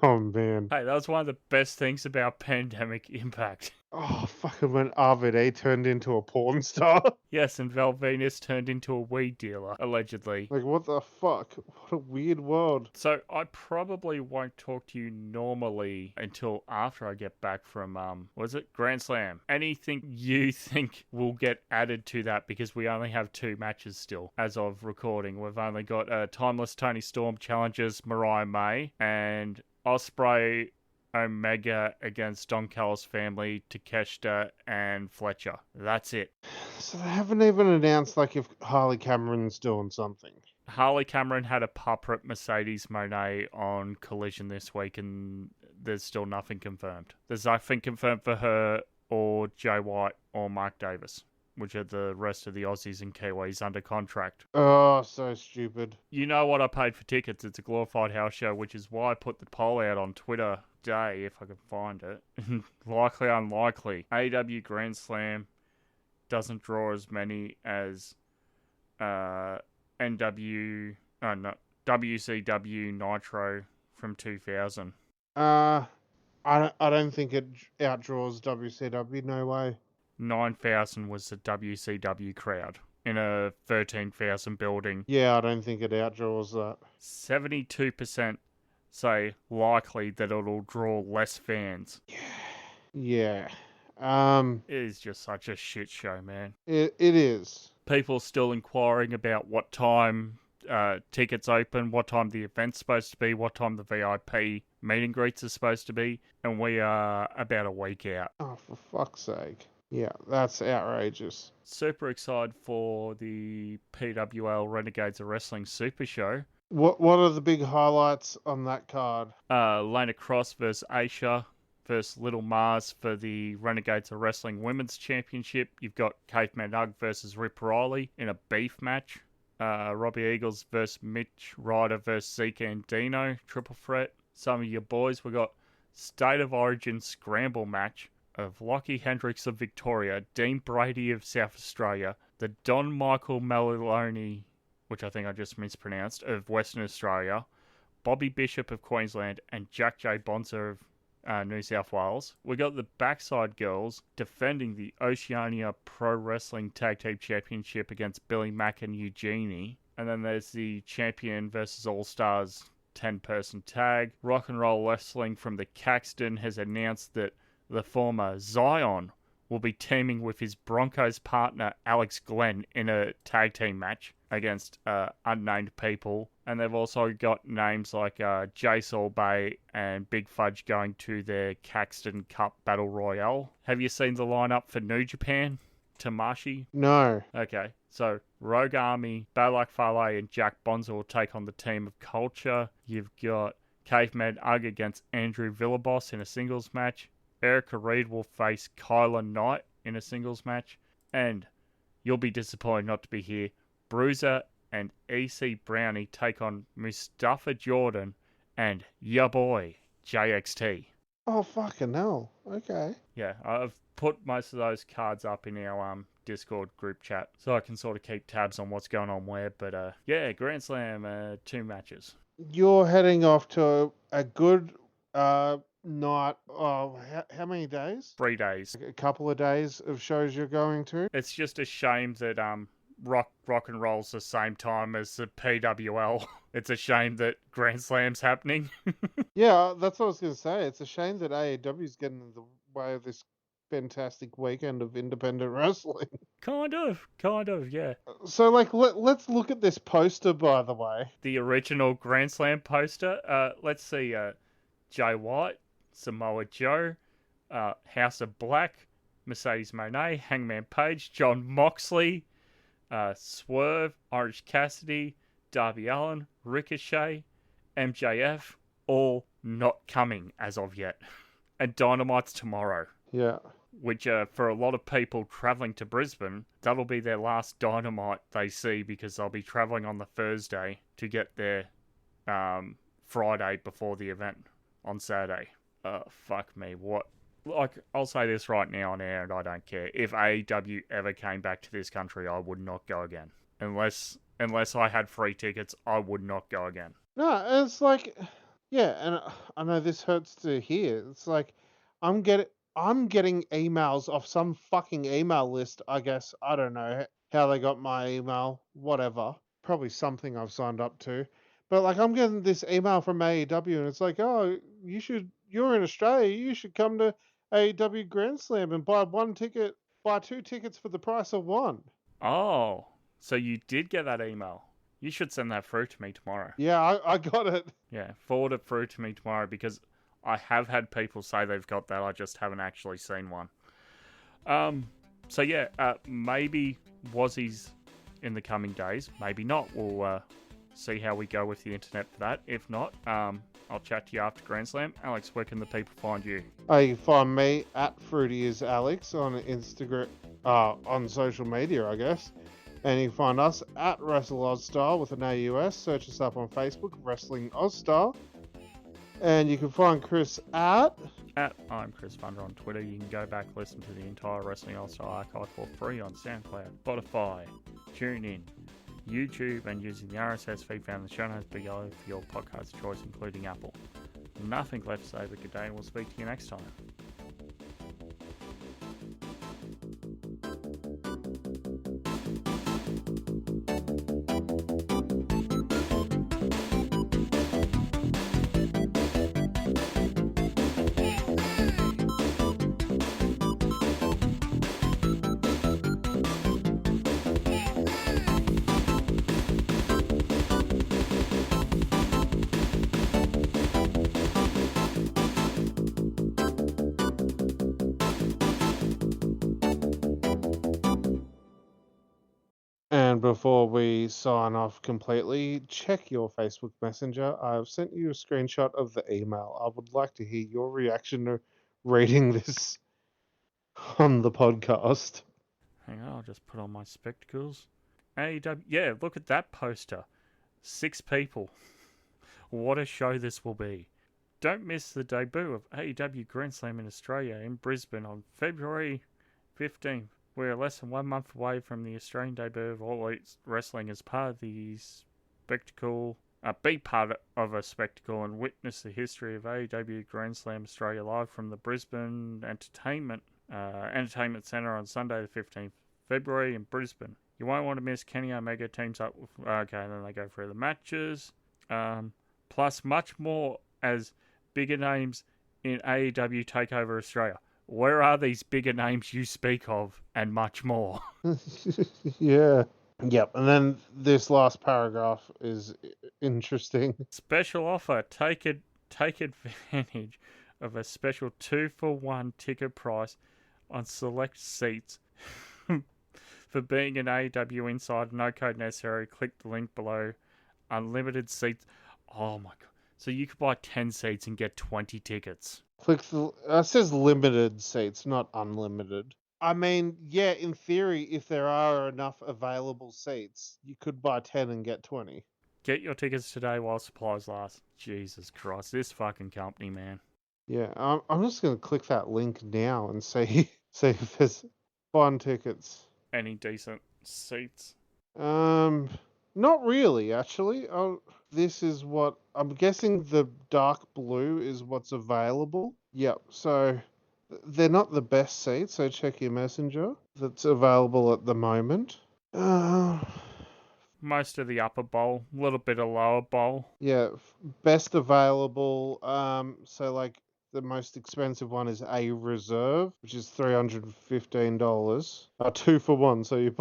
Oh, man. Hey, that was one of the best things about Pandemic Impact. Oh, fucking when RVD turned into a porn star. Yes, and Val Venus turned into a weed dealer, allegedly. Like, what the fuck? What a weird world. So I probably won't talk to you normally until after I get back from, was it Grand Slam? Anything you think will get added to that, because we only have 2 matches still as of recording. We've only got Timeless Tony Storm challenges Mariah May and Ospreay Omega against Don Callis family, Takeshita and Fletcher. That's it. So they haven't even announced, like, if Harley Cameron's doing something. Harley Cameron had a pup at Mercedes Moné on Collision this week, and there's still nothing confirmed. There's nothing confirmed for her or Jay White or Mark Davis, which are the rest of the Aussies and Kiwis under contract. Oh, so stupid. You know what I paid for tickets? It's a glorified house show, which is why I put the poll out on Twitter today, if I can find it. Likely, unlikely. AEW Grand Slam doesn't draw as many as WCW Nitro from 2000. I don't think it outdraws WCW. No way. 9,000 was the WCW crowd in a 13,000 building. Yeah, I don't think it outdraws that. 72% say likely that it'll draw less fans. Yeah. It is just such a shit show, man. It is. People still inquiring about what time tickets open, what time the event's supposed to be, what time the VIP meet and greets are supposed to be, and we are about a week out. Oh, for fuck's sake. Yeah, that's outrageous. Super excited for the PWL Renegades of Wrestling Super Show. What are the big highlights on that card? Lana Cross versus Aisha versus Little Mars for the Renegades of Wrestling Women's Championship. You've got Caveman Ugg versus Rip Riley in a beef match. Robbie Eagles versus Mitch Ryder versus Zeke and Dino, triple threat. Some of your boys, we got State of Origin Scramble match of Lockie Hendricks of Victoria, Dean Brady of South Australia, the Don Michael Maloney, which I think I just mispronounced, of Western Australia, Bobby Bishop of Queensland, and Jack J. Bonser of New South Wales. We got the Backside Girls defending the Oceania Pro Wrestling Tag Team Championship against Billy Mack and Eugenie. And then there's the Champion versus All-Stars 10-person tag. Rock and Roll Wrestling from the Caxton has announced that the former Zion will be teaming with his Broncos partner Alex Glenn in a tag team match against unnamed people. And they've also got names like Jay Sorbet and Big Fudge going to their Caxton Cup Battle Royale. Have you seen the lineup for New Japan? Tamashii? No. Okay, so Rogue Army, Balak Fale, and Jack Bonza will take on the Team of Culture. You've got Caveman Ugg against Andrew Villalobos in a singles match. Erica Reed will face Kyla Knight in a singles match. And you'll be disappointed not to be here. Bruiser and EC Brownie take on Mustafa Jordan and ya boy, JXT. Oh, fucking hell. Okay. Yeah, I've put most of those cards up in our Discord group chat so I can sort of keep tabs on what's going on where. But yeah, Grand Slam, 2 matches. You're heading off to a good night. Oh, how many days? 3 days. A couple of days of shows you're going to? It's just a shame that rock and roll's the same time as the PWL. It's a shame that Grand Slam's happening. Yeah, that's what I was going to say. It's a shame that AEW's getting in the way of this fantastic weekend of independent wrestling. Kind of, yeah. So, like, let's look at this poster, by the way. The original Grand Slam poster. Let's see. Jay White, Samoa Joe, House of Black, Mercedes Moné, Hangman Page, John Moxley, Swerve, Orange Cassidy, Darby Allin, Ricochet, MJF, all not coming as of yet. And Dynamite's tomorrow. Yeah. Which, for a lot of people travelling to Brisbane, that'll be their last Dynamite they see because they'll be travelling on the Thursday to get there Friday before the event on Saturday. Fuck me. What? Like, I'll say this right now on air and I don't care. If AEW ever came back to this country, I would not go again. Unless I had free tickets, I would not go again. No, it's like, Yeah, and I know this hurts to hear. It's like I'm getting emails off some fucking email list, I guess. I don't know how they got my email, whatever. Probably something I've signed up to. But like I'm getting this email from AEW and it's like, "Oh, you're in Australia, you should come to AEW Grand Slam and buy two tickets for the price of one." Oh, so you did get that email. You should send that through to me tomorrow. Yeah, I got it. Yeah, forward it through to me tomorrow because I have had people say they've got that. I just haven't actually seen one. So yeah, maybe Wazzies in the coming days. Maybe not. We'll see how we go with the internet for that. If not, I'll chat to you after Grand Slam. Alex, where can the people find you? You can find me at Fruity is Alex on Instagram, on social media, I guess. And you can find us at Wrestle Ozstyle with an AUS. Search us up on Facebook, Wrestling Ozstyle. And you can find Chris at I'm Chris Funder on Twitter. You can go back listen to the entire Wrestling Ozstyle archive for free on SoundCloud, Spotify, TuneIn, YouTube, and using the RSS feed found in the show notes below for your podcast of choice, including Apple. Nothing left to say but good day, and we'll speak to you next time. And before we sign off completely, check your Facebook Messenger. I've sent you a screenshot of the email. I would like to hear your reaction to reading this on the podcast. Hang on, I'll just put on my spectacles. AEW, yeah, look at that poster. 6 people. What a show this will be. Don't miss the debut of AEW Grand Slam in Australia in Brisbane on February 15th. We're less than 1 month away from the Australian debut of All Elite Wrestling as part of the spectacle. Be part of a spectacle and witness the history of AEW Grand Slam Australia live from the Brisbane Entertainment Centre on Sunday the 15th February in Brisbane. You won't want to miss Kenny Omega teams up with... Okay, then they go through the matches. Plus much more as bigger names in AEW TakeOver Australia. Where are these bigger names you speak of, and much more? Yeah. Yep. And then this last paragraph is interesting. Special offer. Take advantage of a special 2-for-1 ticket price on select seats. For being an AEW insider, no code necessary. Click the link below. Unlimited seats. Oh my god. So you could buy 10 seats and get 20 tickets. It says limited seats, not unlimited. I mean, yeah, in theory, if there are enough available seats, you could buy 10 and get 20. Get your tickets today while supplies last. Jesus Christ, this fucking company, man. Yeah, I'm just going to click that link now and see if there's fun tickets. Any decent seats? Not really, actually. This is what I'm guessing. The dark blue is what's available. Yep. So they're not the best seats. So check your messenger. That's available at the moment. Most of the upper bowl, a little bit of lower bowl. Yeah, best available. So like the most expensive one is a reserve, which is $315. 2-for-1. So you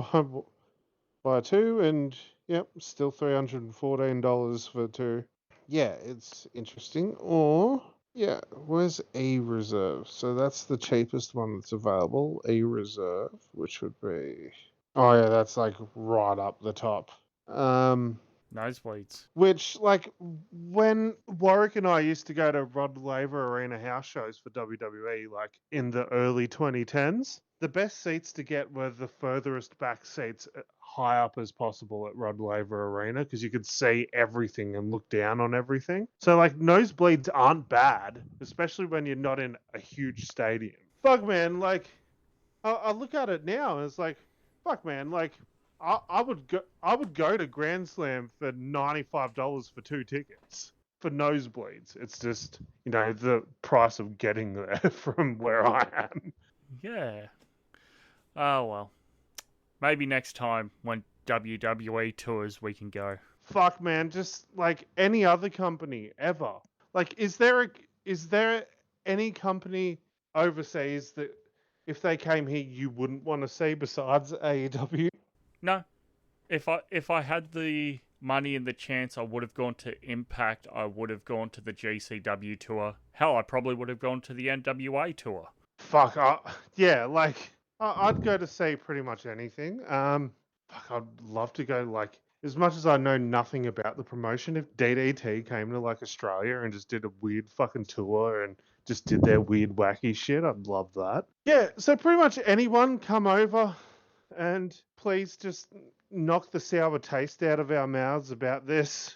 buy 2 and yep, still $314 for 2. Yeah, it's interesting. Or yeah, where's a reserve? So that's the cheapest one that's available. A reserve, which would be yeah, that's like right up the top. Nosebleeds. Which, like, when Warwick and I used to go to Rod Laver Arena house shows for WWE, like, in the early 2010s, the best seats to get were the furthest back seats high up as possible at Rod Laver Arena, because you could see everything and look down on everything. So, like, nosebleeds aren't bad, especially when you're not in a huge stadium. Fuck, man, like, I look at it now and it's like, fuck, man, like, I would go to Grand Slam for $95 for 2 tickets. for nosebleeds. It's just, the price of getting there from where I am. Yeah. Oh, well. Maybe next time when WWE tours we can go. Fuck, man, just like any other company ever. Like, is there any company overseas that if they came here you wouldn't want to see besides AEW? No. If I had the money and the chance, I would have gone to Impact. I would have gone to the GCW tour. Hell, I probably would have gone to the NWA tour. Fuck, yeah, like I'd go to see pretty much anything. Fuck, I'd love to go. Like, as much as I know nothing about the promotion, if DDT came to like Australia and just did a weird fucking tour and just did their weird wacky shit, I'd love that. Yeah, so pretty much anyone come over and please just knock the sour taste out of our mouths about this.